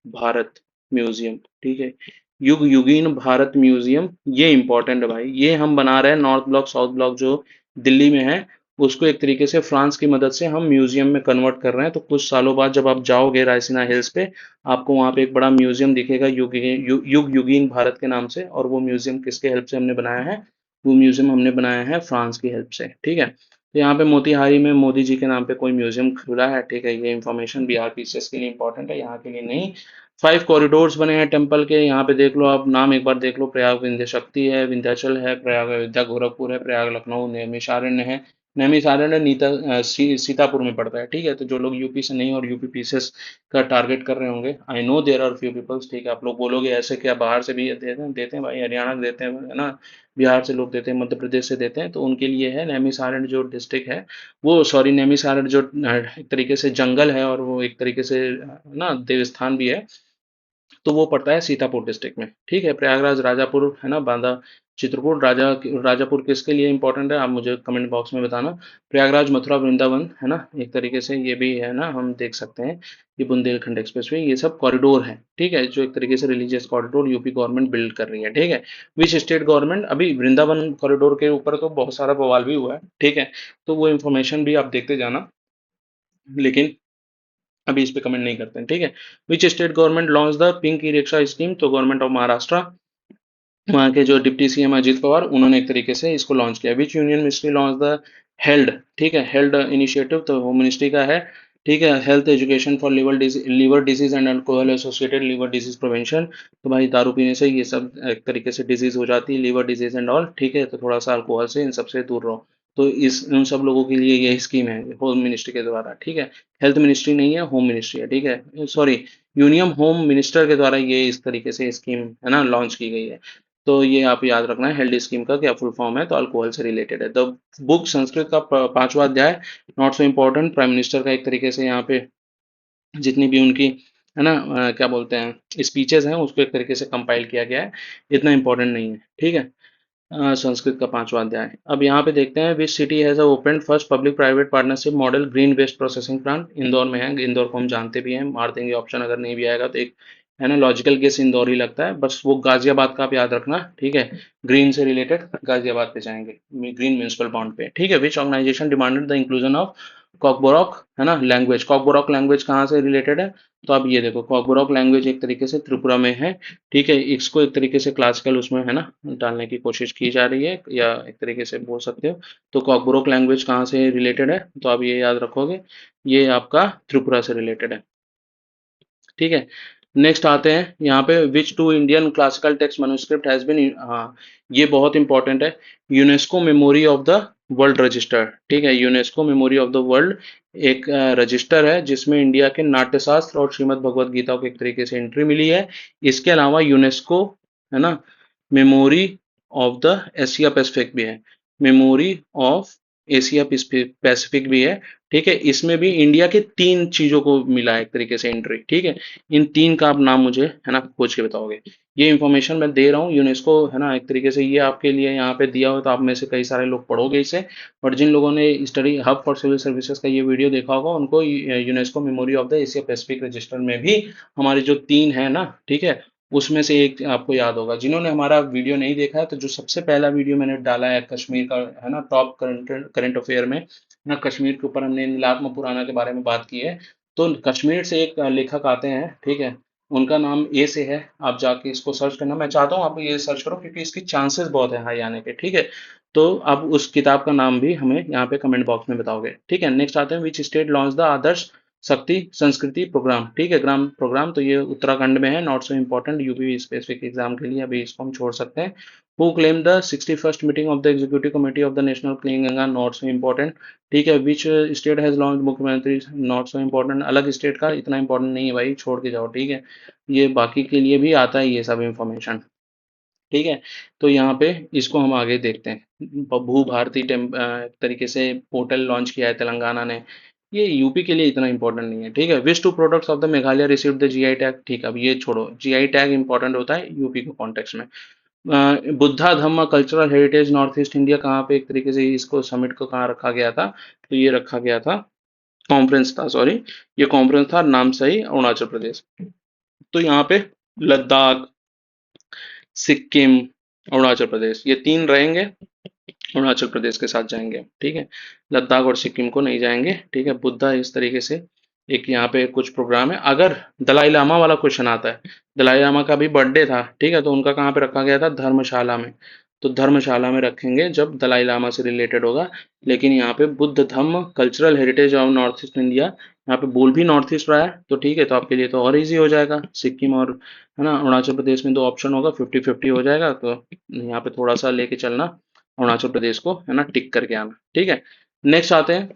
भारत म्यूजियम, ठीक है, युग युगीन भारत म्यूजियम, ये इंपॉर्टेंट है भाई, ये हम बना रहे हैं नॉर्थ ब्लॉक साउथ ब्लॉक जो दिल्ली में है, उसको एक तरीके से फ्रांस की मदद से हम म्यूजियम में कन्वर्ट कर रहे हैं, तो कुछ सालों बाद जब आप जाओगे रायसीना हिल्स पे, आपको वहाँ पे एक बड़ा म्यूजियम दिखेगा युग युगीन भारत के नाम से, और वो म्यूजियम किसके हेल्प से हमने बनाया है, वो म्यूजियम हमने बनाया है फ्रांस की हेल्प से, ठीक है। तो यहाँ पे मोतिहारी में मोदी जी के नाम पे कोई म्यूजियम खुला है, ठीक है, ये इन्फॉर्मेशन बिहार पीसीएस के लिए इंपॉर्टेंट है, यहाँ के लिए नहीं। 5 कॉरिडोर्स बने हैं टेम्पल के, यहाँ पे देख लो आप, नाम एक बार देख लो, प्रयाग विंध्य शक्ति है, विंध्याचल है, प्रयाग अयोध्या गोरखपुर है, प्रयाग लखनऊ नैमिषारण्य है, नैमिषारण्य सीतापुर में पड़ता है, ठीक है। तो जो लोग यूपी से नहीं और यूपी पीसीएस का टारगेट कर रहे होंगे, I know there are few peoples, ठीक है, आप लोग बोलोगे ऐसे क्या बाहर से भी देते हैं भाई, हरियाणा देते हैं है ना, बिहार से लोग देते हैं, मध्य प्रदेश से देते हैं, तो उनके लिए है नैमिषारण्य जो डिस्ट्रिक्ट है, वो सॉरी नैमिषारण्य जो एक तरीके से जंगल है, और वो एक तरीके से ना देवस्थान भी है, तो वो पड़ता है सीतापुर डिस्ट्रिक्ट में, ठीक है। प्रयागराज राजापुर है ना, बांदा चित्रकूट राजापुर किसके लिए इंपॉर्टेंट है, आप मुझे कमेंट बॉक्स में बताना। प्रयागराज मथुरा वृंदावन है ना, एक तरीके से ये भी है ना, हम देख सकते हैं, ये बुंदेलखंड एक्सप्रेसवे, ये सब कॉरिडोर है, ठीक है, जो एक तरीके से religious corridor UP government build कर रही है, ठीक है। विच स्टेट गवर्नमेंट, अभी वृंदावन कॉरिडोर के ऊपर तो बहुत सारा बवाल भी हुआ है, ठीक है, तो वो इन्फॉर्मेशन भी आप देखते जाना, लेकिन अभी इस पे कमेंट नहीं करते हैं, ठीक है। Which state government launch the pink e rickshaw scheme, तो गवर्नमेंट ऑफ महाराष्ट्र, वहाँ के जो डिप्टी सीएम अजित पवार, उन्होंने एक तरीके से इसको लॉन्च किया। Which union ministry launch the held, ठीक है, हेल्ड इनिशिएटिव, तो होम मिनिस्ट्री का है, ठीक है। Health education for liver disease and alcohol associated liver disease prevention, तो भाई दारू पीने से ये सब एक तरीके से डिजीज हो जाती है, लीवर डिजीज एंड ऑल, ठीक है। तो थोड़ा सा अल्कोहल से इन सबसे दूर रहो। तो इस उन सब लोगों के लिए ये स्कीम है होम मिनिस्ट्री के द्वारा, ठीक है। हेल्थ मिनिस्ट्री नहीं है, होम मिनिस्ट्री है, ठीक है, सॉरी, यूनियन होम मिनिस्टर के द्वारा ये इस तरीके से स्कीम है ना लॉन्च की गई है। तो ये आप याद रखना है, हेल्थ स्कीम का क्या फुल फॉर्म है, तो अल्कोहल से रिलेटेड है। द बुक संस्कृत का पांचवा अध्याय, not so important, prime minister का एक तरीके से यहाँ पे जितनी भी उनकी है ना क्या बोलते हैं स्पीचेस हैं, उसको एक तरीके से कंपाइल किया गया है, इतना इंपॉर्टेंट नहीं है, ठीक है। संस्कृत का पांचवा अध्याय। अब यहाँ पे देखते हैं, which city has open first public private partnership model green waste processing plant, Indore में है। इंदौर को हम जानते भी हैं, मार देंगे ऑप्शन अगर नहीं भी आएगा तो, एक है ना लॉजिकल गेस इंदौर ही लगता है, बस वो गाजियाबाद का आप याद रखना, ठीक है। ग्रीन से रिलेटेड गाजियाबाद पे जाएंगे, ग्रीन म्यूनिसिपल बॉन्ड पे, ठीक है। Which organisation demanded the inclusion of Kokborok, है ना लैंग्वेज, कॉकबोरॉक लैंग्वेज कहाँ से रिलेटेड है, तो अब ये देखो कॉकबोरॉक लैंग्वेज एक तरीके से त्रिपुरा में है, ठीक है। इसको एक तरीके से क्लासिकल उसमें है ना डालने की कोशिश की जा रही है, या एक तरीके से बोल सकते हो। तो कॉकबोरॉक लैंग्वेज कहाँ से रिलेटेड है, तो आप ये याद रखोगे, ये आपका त्रिपुरा से रिलेटेड है, ठीक है। नेक्स्ट आते हैं यहाँ पे, which two Indian classical text manuscript has been, हाँ ये बहुत इंपॉर्टेंट है, UNESCO memory of the world register, ठीक है। UNESCO memory of the world एक रजिस्टर है, जिसमें इंडिया के नाट्यशास्त्र और श्रीमद् भगवद गीता को एक तरीके से एंट्री मिली है। इसके अलावा यूनेस्को है ना memory of the Asia Pacific भी है, मेमोरी ऑफ एशिया पैसिफिक भी है, ठीक है। इसमें भी इंडिया के तीन चीजों को मिला है एक तरीके से एंट्री, ठीक है। इन तीन का आप नाम मुझे है ना खोज के बताओगे। ये इंफॉर्मेशन मैं दे रहा हूँ यूनेस्को है ना एक तरीके से, ये आपके लिए यहाँ पे दिया हो, तो आप में से कई सारे लोग पढ़ोगे इसे। और जिन लोगों ने study hub for civil services का ये वीडियो देखा होगा, उनको UNESCO memory of the Asia Pacific register में भी हमारे जो तीन है ना, ठीक है, उसमें से एक आपको याद होगा। जिन्होंने हमारा वीडियो नहीं देखा है, तो जो सबसे पहला वीडियो मैंने डाला है कश्मीर का है ना टॉप करंट अफेयर में ना, कश्मीर के ऊपर हमने नीलात्म पुराना के बारे में बात की है। तो कश्मीर से एक लेखक आते हैं, ठीक है, उनका नाम ए से है, आप जाके इसको सर्च करना, मैं चाहता हूँ आप ये सर्च करो क्योंकि इसकी चांसेस बहुत है हाई आने के, ठीक है। तो अब उस किताब का नाम भी हमें यहाँ पे कमेंट बॉक्स में बताओगे, ठीक है। नेक्स्ट आते हैं, विच स्टेट लॉन्च द आदर्श शक्ति संस्कृति प्रोग्राम, ठीक है, ग्राम प्रोग्राम, तो ये उत्तराखंड में है, not so important, UP specific exam के लिए अभी इसको हम छोड़ सकते हैं। Who claim the 61st meeting of the executive committee of the national clean Ganga, not so important, ठीक है। विच स्टेट हैज लॉन्च मुख्यमंत्री, नॉट सो इम्पोर्टेंट, अलग स्टेट का इतना इंपॉर्टेंट नहीं है भाई, छोड़ के जाओ, ठीक है। ये बाकी के लिए भी आता है ये सब इंफॉर्मेशन, ठीक है। तो यहाँ पे इसको हम आगे देखते हैं, भू भारती तरीके से पोर्टल लॉन्च किया है तेलंगाना ने, ये यूपी के लिए इतना इंपॉर्टेंट नहीं है, ठीक है। Which two products of the Meghalaya received the GI tag, ठीक है, अब ये छोड़ो, जीआई टैग इंपॉर्टेंट होता है यूपी के कॉन्टेक्स्ट में। Buddha Dhamma cultural heritage north east India, कहाँ पे एक तरीके से इसको समिट को कहाँ रखा गया था, तो ये रखा गया था, कॉन्फ्रेंस था, सॉरी, ये कॉन्फ्रेंस था नामसाई अरुणाचल प्रदेश। तो यहाँ पे लद्दाख, सिक्किम, अरुणाचल प्रदेश, ये तीन रहेंगे, अरुणाचल प्रदेश के साथ जाएंगे, ठीक है। लद्दाख और सिक्किम को नहीं जाएंगे, ठीक है। बुद्धा इस तरीके से एक यहाँ पे कुछ प्रोग्राम है। अगर दलाई लामा वाला क्वेश्चन आता है, दलाई लामा का भी बर्थडे था, ठीक है, तो उनका कहाँ पे रखा गया था, धर्मशाला में, तो धर्मशाला में रखेंगे जब दलाई लामा से रिलेटेड होगा। लेकिन यहाँ पे Buddha Dhamma cultural heritage of north east India, यहाँ पे बोल भी नॉर्थ ईस्ट रहा है, तो ठीक है, तो आपके लिए तो और इजी हो जाएगा, सिक्किम और है ना अरुणाचल प्रदेश में दो ऑप्शन होगा, 50-50 हो जाएगा, तो यहाँ पे थोड़ा सा लेके चलना, अरुणाचल प्रदेश को है ना टिक करके आना, ठीक है। नेक्स्ट आते हैं,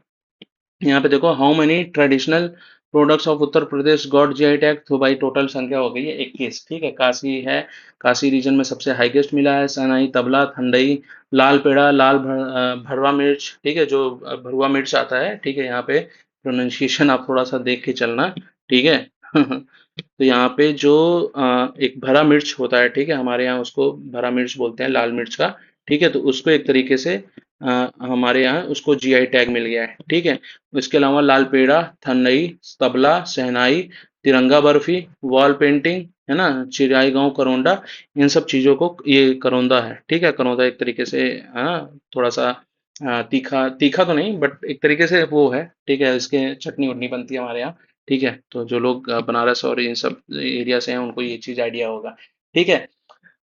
यहाँ पे देखो, how many traditional products of Uttar Pradesh got GI tag, तो भाई टोटल संख्या हो गई है 21, ठीक है। काशी है, काशी रीजन में सबसे हाईएस्ट मिला है, सनाई, तबला, थंडई, लाल पेड़ा, भरवा मिर्च, ठीक है, जो भरवा मिर्च आता है, ठीक है। यहाँ पे प्रोनाउंसिएशन आप थोड़ा सा देख के चलना, ठीक है। तो यहाँ पे जो एक भरा मिर्च होता है, ठीक है, हमारे यहाँ उसको भरा मिर्च बोलते हैं, लाल मिर्च का, ठीक है। तो उसको एक तरीके से हमारे यहाँ उसको जीआई टैग मिल गया है, ठीक है। इसके अलावा लाल पेड़ा, थनई, तबला, शहनाई, तिरंगा बर्फी, वॉल पेंटिंग, है ना, चिराई गांव करोंडा, इन सब चीजों को, ये करोंदा है, ठीक है, करोंदा एक तरीके से हाँ थोड़ा सा तीखा तीखा तो नहीं, बट एक तरीके से वो है, ठीक है, इसके चटनी वटनी बनती है हमारे यहाँ, ठीक है, तो जो लोग बनारस और इन सब एरिया से हैं उनको ये चीज़ आइडिया होगा। ठीक है,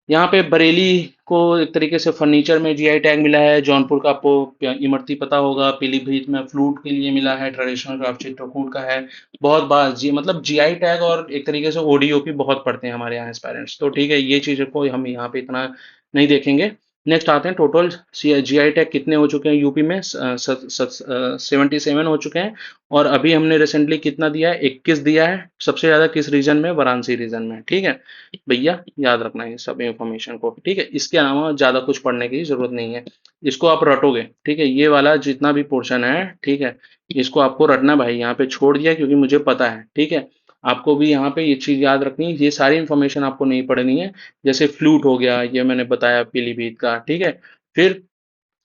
यहाँ पे बरेली को एक तरीके से फर्नीचर में जीआई टैग मिला है। जौनपुर का आपको इमरती पता होगा, पीलीभीत में फ्लूट के लिए मिला है, ट्रेडिशनल क्राफ्ट चित्रकूट का है। बहुत बार जी मतलब जीआई टैग और एक तरीके से ओडीओपी बहुत पढ़ते हैं हमारे यहाँ एस्पायरेंट्स, तो ठीक है ये चीज़ को हम यहाँ पे इतना नहीं देखेंगे। नेक्स्ट आते हैं टोटल जीआई टैग कितने हो चुके हैं यूपी में। 77 हो चुके हैं। और अभी हमने रिसेंटली कितना दिया है, 21 दिया है। सबसे ज्यादा किस रीजन में, वाराणसी रीजन में। ठीक है भैया, याद रखना है सब इंफॉर्मेशन को। ठीक है, इसके अलावा ज्यादा कुछ पढ़ने की जरूरत नहीं है। इसको आप रटोगे। ठीक है, ये वाला जितना भी पोर्शन है, ठीक है, इसको आपको रटना भाई। यहाँ पे छोड़ दिया क्योंकि मुझे पता है। ठीक है, आपको भी यहाँ पे ये चीज याद रखनी है, ये सारी इंफॉर्मेशन आपको नहीं पढ़नी है। जैसे फ्लूट हो गया, ये मैंने बताया पीलीभीत का। ठीक है, फिर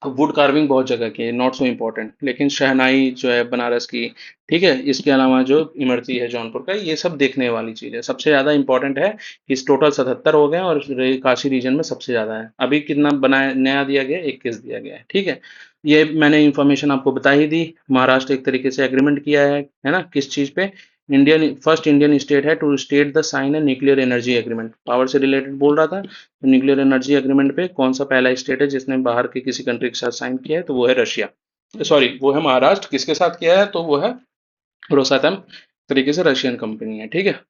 वुड कार्विंग बहुत जगह की है, नॉट सो इम्पोर्टेंट, लेकिन शहनाई जो है बनारस की। ठीक है, इसके अलावा जो इमरती है जौनपुर का, ये सब देखने वाली चीज है। सबसे ज्यादा इंपॉर्टेंट है कि इस टोटल 77 हो गए और काशी रीजन में सबसे ज्यादा है। अभी कितना बनाया नया दिया गया, 21 दिया गया है। ठीक है, ये मैंने इंफॉर्मेशन आपको बता ही दी। महाराष्ट्र एक तरीके से एग्रीमेंट किया है ना, किस चीज पे। इंडियन फर्स्ट इंडियन स्टेट है to state the sign a nuclear energy agreement. Power से रिलेटेड बोल रहा था, तो न्यूक्लियर एनर्जी एग्रीमेंट पे कौन सा पहला स्टेट है जिसने बाहर के किसी कंट्री के साथ साइन किया है, तो वो है रशिया। सॉरी, वो है महाराष्ट्र। किसके साथ किया है, तो वो है रोसातम, तरीके से रशियन कंपनी है। ठीक है,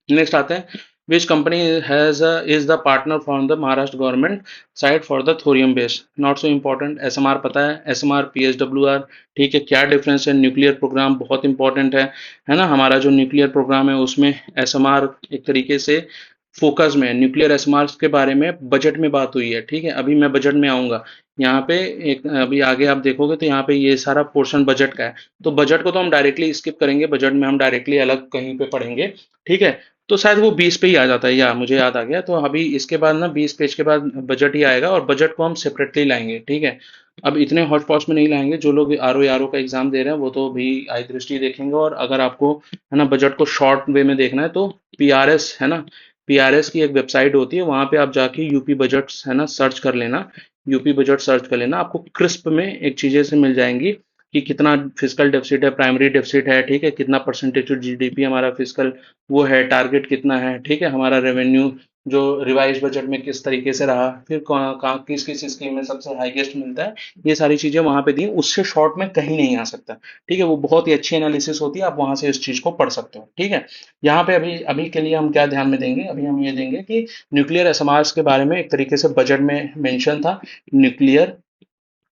नेक्स्ट आते हैं। Which company has is the partner from the Maharashtra government side for the thorium base. Not so important. ASMR पता है, एसएमआर पीएसडब्ल्यूआर। ठीक है, क्या डिफरेंस है, न्यूक्लियर प्रोग्राम बहुत इंपॉर्टेंट है ना। हमारा जो न्यूक्लियर प्रोग्राम है उसमें एसएमआर एक तरीके से फोकस में है। न्यूक्लियर एसएमआर के बारे में बजट में बात हुई है। ठीक है, अभी मैं बजट में आऊंगा। यहाँ पे एक अभी आगे आप देखोगे तो यहाँ पे ये सारा पोर्शन बजट का है। तो बजट को तो हम डायरेक्टली स्किप करेंगे, बजट में हम डायरेक्टली अलग कहीं पे पढ़ेंगे। ठीक है, तो शायद वो 20 पे ही आ जाता है, या मुझे याद आ गया। तो अभी इसके बाद ना 20 पेज के बाद बजट ही आएगा, और बजट को हम सेपरेटली लाएंगे। ठीक है, अब इतने हॉट पॉट्स में नहीं लाएंगे। जो लोग आर ओ का एग्जाम दे रहे हैं वो तो भी आई दृष्टि देखेंगे। और अगर आपको है ना बजट को शॉर्ट वे में देखना है तो पीआरएस है ना, पीआरएस की एक वेबसाइट होती है, वहां पे आप जाके यूपी बजट्स है ना सर्च कर लेना। यूपी बजट सर्च कर लेना, आपको क्रिस्प में एक चीजें से मिल जाएंगी कि कितना फिजिकल डेफिसिट है, प्राइमरी डेफिसिट है। ठीक है, कितना परसेंटेज जीडीपी हमारा फिजिकल वो है, टारगेट कितना है। ठीक है, हमारा रेवेन्यू जो रिवाइज बजट में किस तरीके से रहा, फिर किस किस स्कीम में सबसे हाईएस्ट मिलता है। ये सारी चीजें वहां पे दी, उससे शॉर्ट में कहीं नहीं आ सकता। ठीक है, वो बहुत ही अच्छी एनालिसिस होती है, आप वहां से इस चीज को पढ़ सकते हो। ठीक है, यहाँ पे अभी अभी के लिए हम क्या ध्यान में देंगे, अभी हम ये देंगे कि न्यूक्लियर एसएमआर के बारे में एक तरीके से बजट में मेंशन था। न्यूक्लियर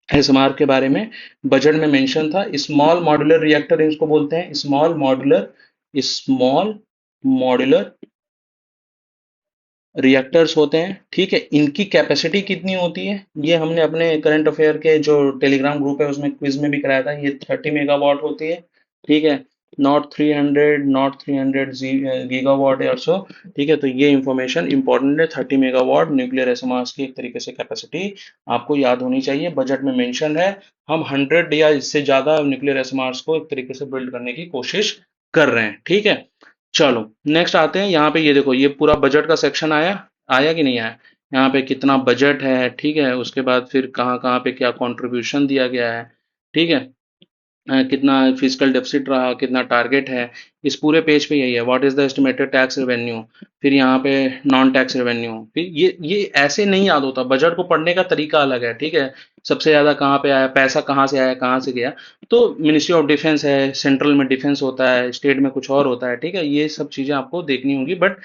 एसएमआर के बारे में बजट में मेंशन था। स्मॉल मॉड्यूलर रिएक्टर इसको बोलते हैं, स्मॉल मॉड्यूलर रिएक्टर्स होते हैं। ठीक है, इनकी कैपेसिटी कितनी होती है, ये हमने अपने करंट अफेयर के जो टेलीग्राम ग्रुप है उसमें क्विज में भी कराया था। ये 30 मेगावाट होती है। ठीक है, नॉट 300 गीगावाट या सो। ठीक है, तो ये इंफॉर्मेशन इंपॉर्टेंट है। 30 मेगावाट न्यूक्लियर एसएमआर की एक तरीके से कैपेसिटी आपको याद होनी चाहिए, बजट में मेंशन है। हम 100 या इससे ज्यादा न्यूक्लियर एसएमआर को एक तरीके से बिल्ड करने की कोशिश कर रहे हैं। ठीक है, चलो नेक्स्ट आते हैं। यहाँ पे ये देखो, ये पूरा बजट का सेक्शन आया, आया कि नहीं आया। यहाँ पे कितना बजट है। ठीक है, उसके बाद फिर कहाँ कहाँ पे क्या कंट्रीब्यूशन दिया गया है। ठीक है, कितना फिजिकल डेफिसिट रहा, कितना टारगेट है। इस पूरे पेज पे यही है, what is the estimated tax revenue. फिर यहाँ पे नॉन टैक्स रेवेन्यू। फिर ये ऐसे नहीं याद होता, बजट को पढ़ने का तरीका अलग है। ठीक है, सबसे ज्यादा कहाँ पे आया, पैसा कहाँ से आया, कहाँ से गया। तो मिनिस्ट्री ऑफ डिफेंस है, सेंट्रल में डिफेंस होता है, स्टेट में कुछ और होता है। ठीक है, ये सब चीजें आपको देखनी होंगी, बट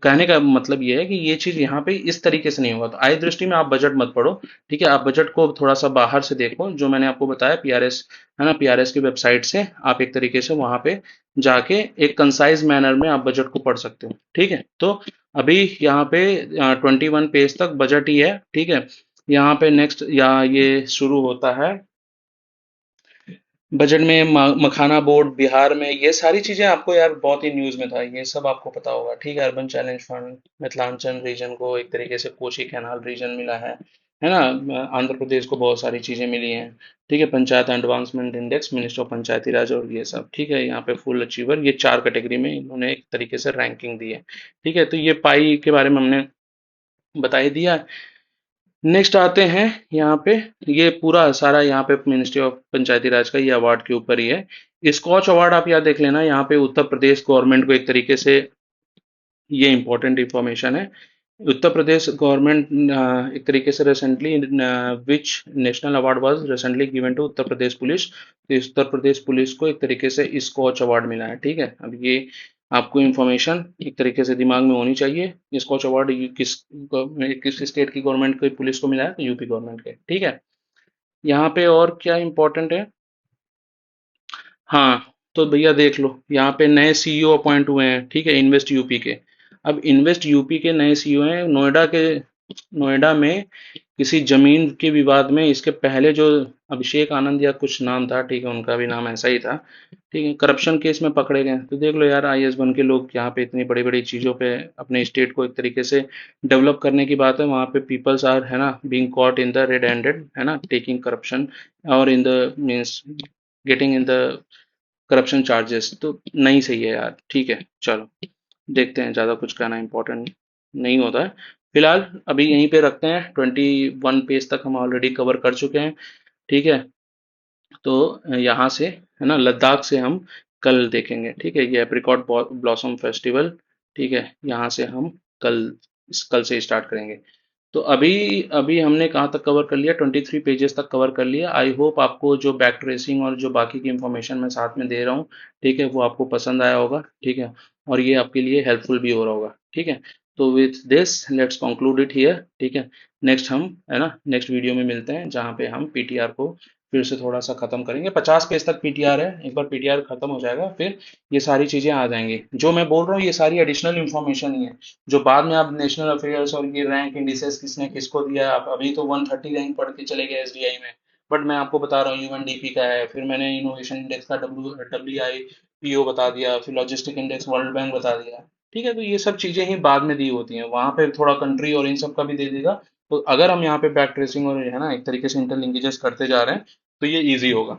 कहने का मतलब ये है कि ये चीज यहाँ पे इस तरीके से नहीं होगा। तो आई दृष्टि में आप बजट मत पढ़ो। ठीक है, आप बजट को थोड़ा सा बाहर से देखो, जो मैंने आपको बताया पीआरएस है ना, पीआरएस की वेबसाइट से आप एक तरीके से वहां पे जाके एक कंसाइज मैनर में आप बजट को पढ़ सकते हो। ठीक है, तो अभी यहाँ पे 21 पेज तक बजट ही है। ठीक है, यहाँ पे नेक्स्ट या ये शुरू होता है बजट में मखाना बोर्ड बिहार में। ये सारी चीजें आपको यार बहुत ही न्यूज में था, ये सब आपको पता होगा। ठीक है, urban challenge fund, Mithilanchal region को एक तरीके से कोशी कैनाल रीजन मिला है ना। आंध्र प्रदेश को बहुत सारी चीजें मिली हैं। ठीक है, panchayat advancement index, minister of Panchayati Raj और ये सब। ठीक है, यहाँ पे फुल अचीवर, ये 4 कैटेगरी में इन्होंने एक तरीके से रैंकिंग दी है। ठीक है, तो ये पाई के बारे में हमने बता ही दिया। नेक्स्ट आते हैं यहाँ पे, ये पूरा सारा यहाँ पे मिनिस्ट्री ऑफ पंचायती राज का ये अवार्ड के ऊपर ही है। स्कॉच अवार्ड आप यहाँ देख लेना, यहाँ पे उत्तर प्रदेश गवर्नमेंट को एक तरीके से ये इंपॉर्टेंट इंफॉर्मेशन है। उत्तर प्रदेश गवर्नमेंट एक तरीके से recently which national award was recently given to Uttar Pradesh police, तो उत्तर प्रदेश पुलिस को एक तरीके से स्कॉच अवार्ड मिला है। ठीक है, अब ये आपको इंफॉर्मेशन एक तरीके से दिमाग में होनी चाहिए। स्कॉच अवार्ड किस स्टेट की गवर्नमेंट को पुलिस को मिला है, तो यूपी गवर्नमेंट के। ठीक है, यहाँ पे और क्या इंपॉर्टेंट है। हाँ, तो भैया देख लो, यहाँ पे नए सीईओ अपॉइंट हुए हैं। ठीक है, इन्वेस्ट यूपी के। अब इन्वेस्ट यूपी के नए सीईओ हैं नोएडा में किसी जमीन के विवाद में। इसके पहले जो अभिषेक आनंद या कुछ नाम था, ठीक है, उनका भी नाम ऐसा ही था। ठीक है, करप्शन केस में पकड़े गए। तो देख लो यार, आईएएस बन के लोग यहाँ पे इतनी बड़ी बड़ी चीजों पे अपने स्टेट को एक तरीके से डेवलप करने की बात है, वहाँ पे पीपल्स आर, है ना, being caught in the red handed, है ना, टेकिंग करप्शन और in the means getting in the corruption charges. तो नहीं सही है यार। ठीक है, चलो देखते हैं, ज़्यादा कुछ कहना इंपॉर्टेंट नहीं होता है। फिलहाल अभी यहीं पे रखते हैं, 21 पेज तक हम ऑलरेडी कवर कर चुके हैं। ठीक है, तो यहाँ से, है ना, लद्दाख से हम कल देखेंगे। ठीक है, ये एप्रिकॉट ब्लॉसम फेस्टिवल। ठीक है, यहाँ से हम कल कल से स्टार्ट करेंगे। तो अभी अभी हमने कहाँ तक कवर कर लिया, 23 पेजेस तक कवर कर लिया। आई होप आपको जो बैक ट्रेसिंग और जो बाकी की इंफॉर्मेशन मैं साथ में दे रहा हूँ, ठीक है, वो आपको पसंद आया होगा। ठीक है, और ये आपके लिए हेल्पफुल भी हो रहा होगा। ठीक है, तो with this let's conclude it here. ठीक है, नेक्स्ट हम, है ना, नेक्स्ट वीडियो में मिलते हैं, जहाँ पे हम पीटीआर को फिर से थोड़ा सा खत्म करेंगे। 50 पेज तक पीटीआर है, एक बार पीटीआर खत्म हो जाएगा फिर ये सारी चीजें आ जाएंगी। जो मैं बोल रहा हूँ ये सारी एडिशनल इन्फॉर्मेशन ही है, जो बाद में आप नेशनल अफेयर्स और ये रैंक इंडिसेस किसने किसको दिया, आप अभी तो 130 रैंक पढ़ के चले गए एसडीआई में। बट मैं आपको बता रहा हूँ यूएनडीपी का है, फिर मैंने इनोवेशन इंडेक्स का डब्ल्यू बता दिया, फिर लॉजिस्टिक इंडेक्स वर्ल्ड बैंक बता दिया। ठीक है, तो ये सब चीजें ही बाद में दी होती हैं, वहां पे थोड़ा कंट्री और इन सब का भी दे देगा। तो अगर हम यहाँ पे बैक ट्रेसिंग और, है ना, एक तरीके से इंटरलिंकेजेस करते जा रहे हैं, तो ये इजी होगा।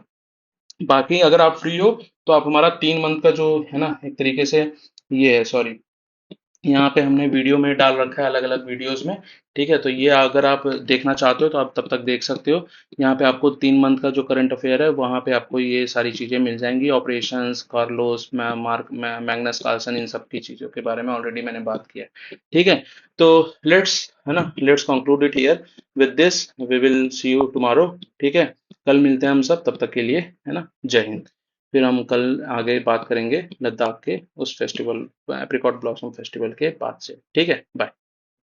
बाकी अगर आप फ्री हो तो आप हमारा 3 मंथ का जो, है ना, एक तरीके से ये है, सॉरी, यहाँ पे हमने वीडियो में डाल रखा है अलग अलग वीडियोस में। ठीक है, तो ये अगर आप देखना चाहते हो तो आप तब तक देख सकते हो। यहाँ पे आपको 3 मंथ का जो करंट अफेयर है, वहाँ पे आपको ये सारी चीज़ें मिल जाएंगी। ऑपरेशंस कार्लोस, मैग्नस कार्लसन, इन सब की चीज़ों के बारे में ऑलरेडी मैंने बात किया है। ठीक है, तो लेट्स, है ना, let's conclude it here. With this we will see you tomorrow. ठीक है, कल मिलते हैं हम सब, तब तक के लिए, है ना, जय हिंद। फिर हम कल आगे बात करेंगे लद्दाख के उस फेस्टिवल, एप्रिकॉट ब्लॉसम फेस्टिवल के बाद से। ठीक है, बाय।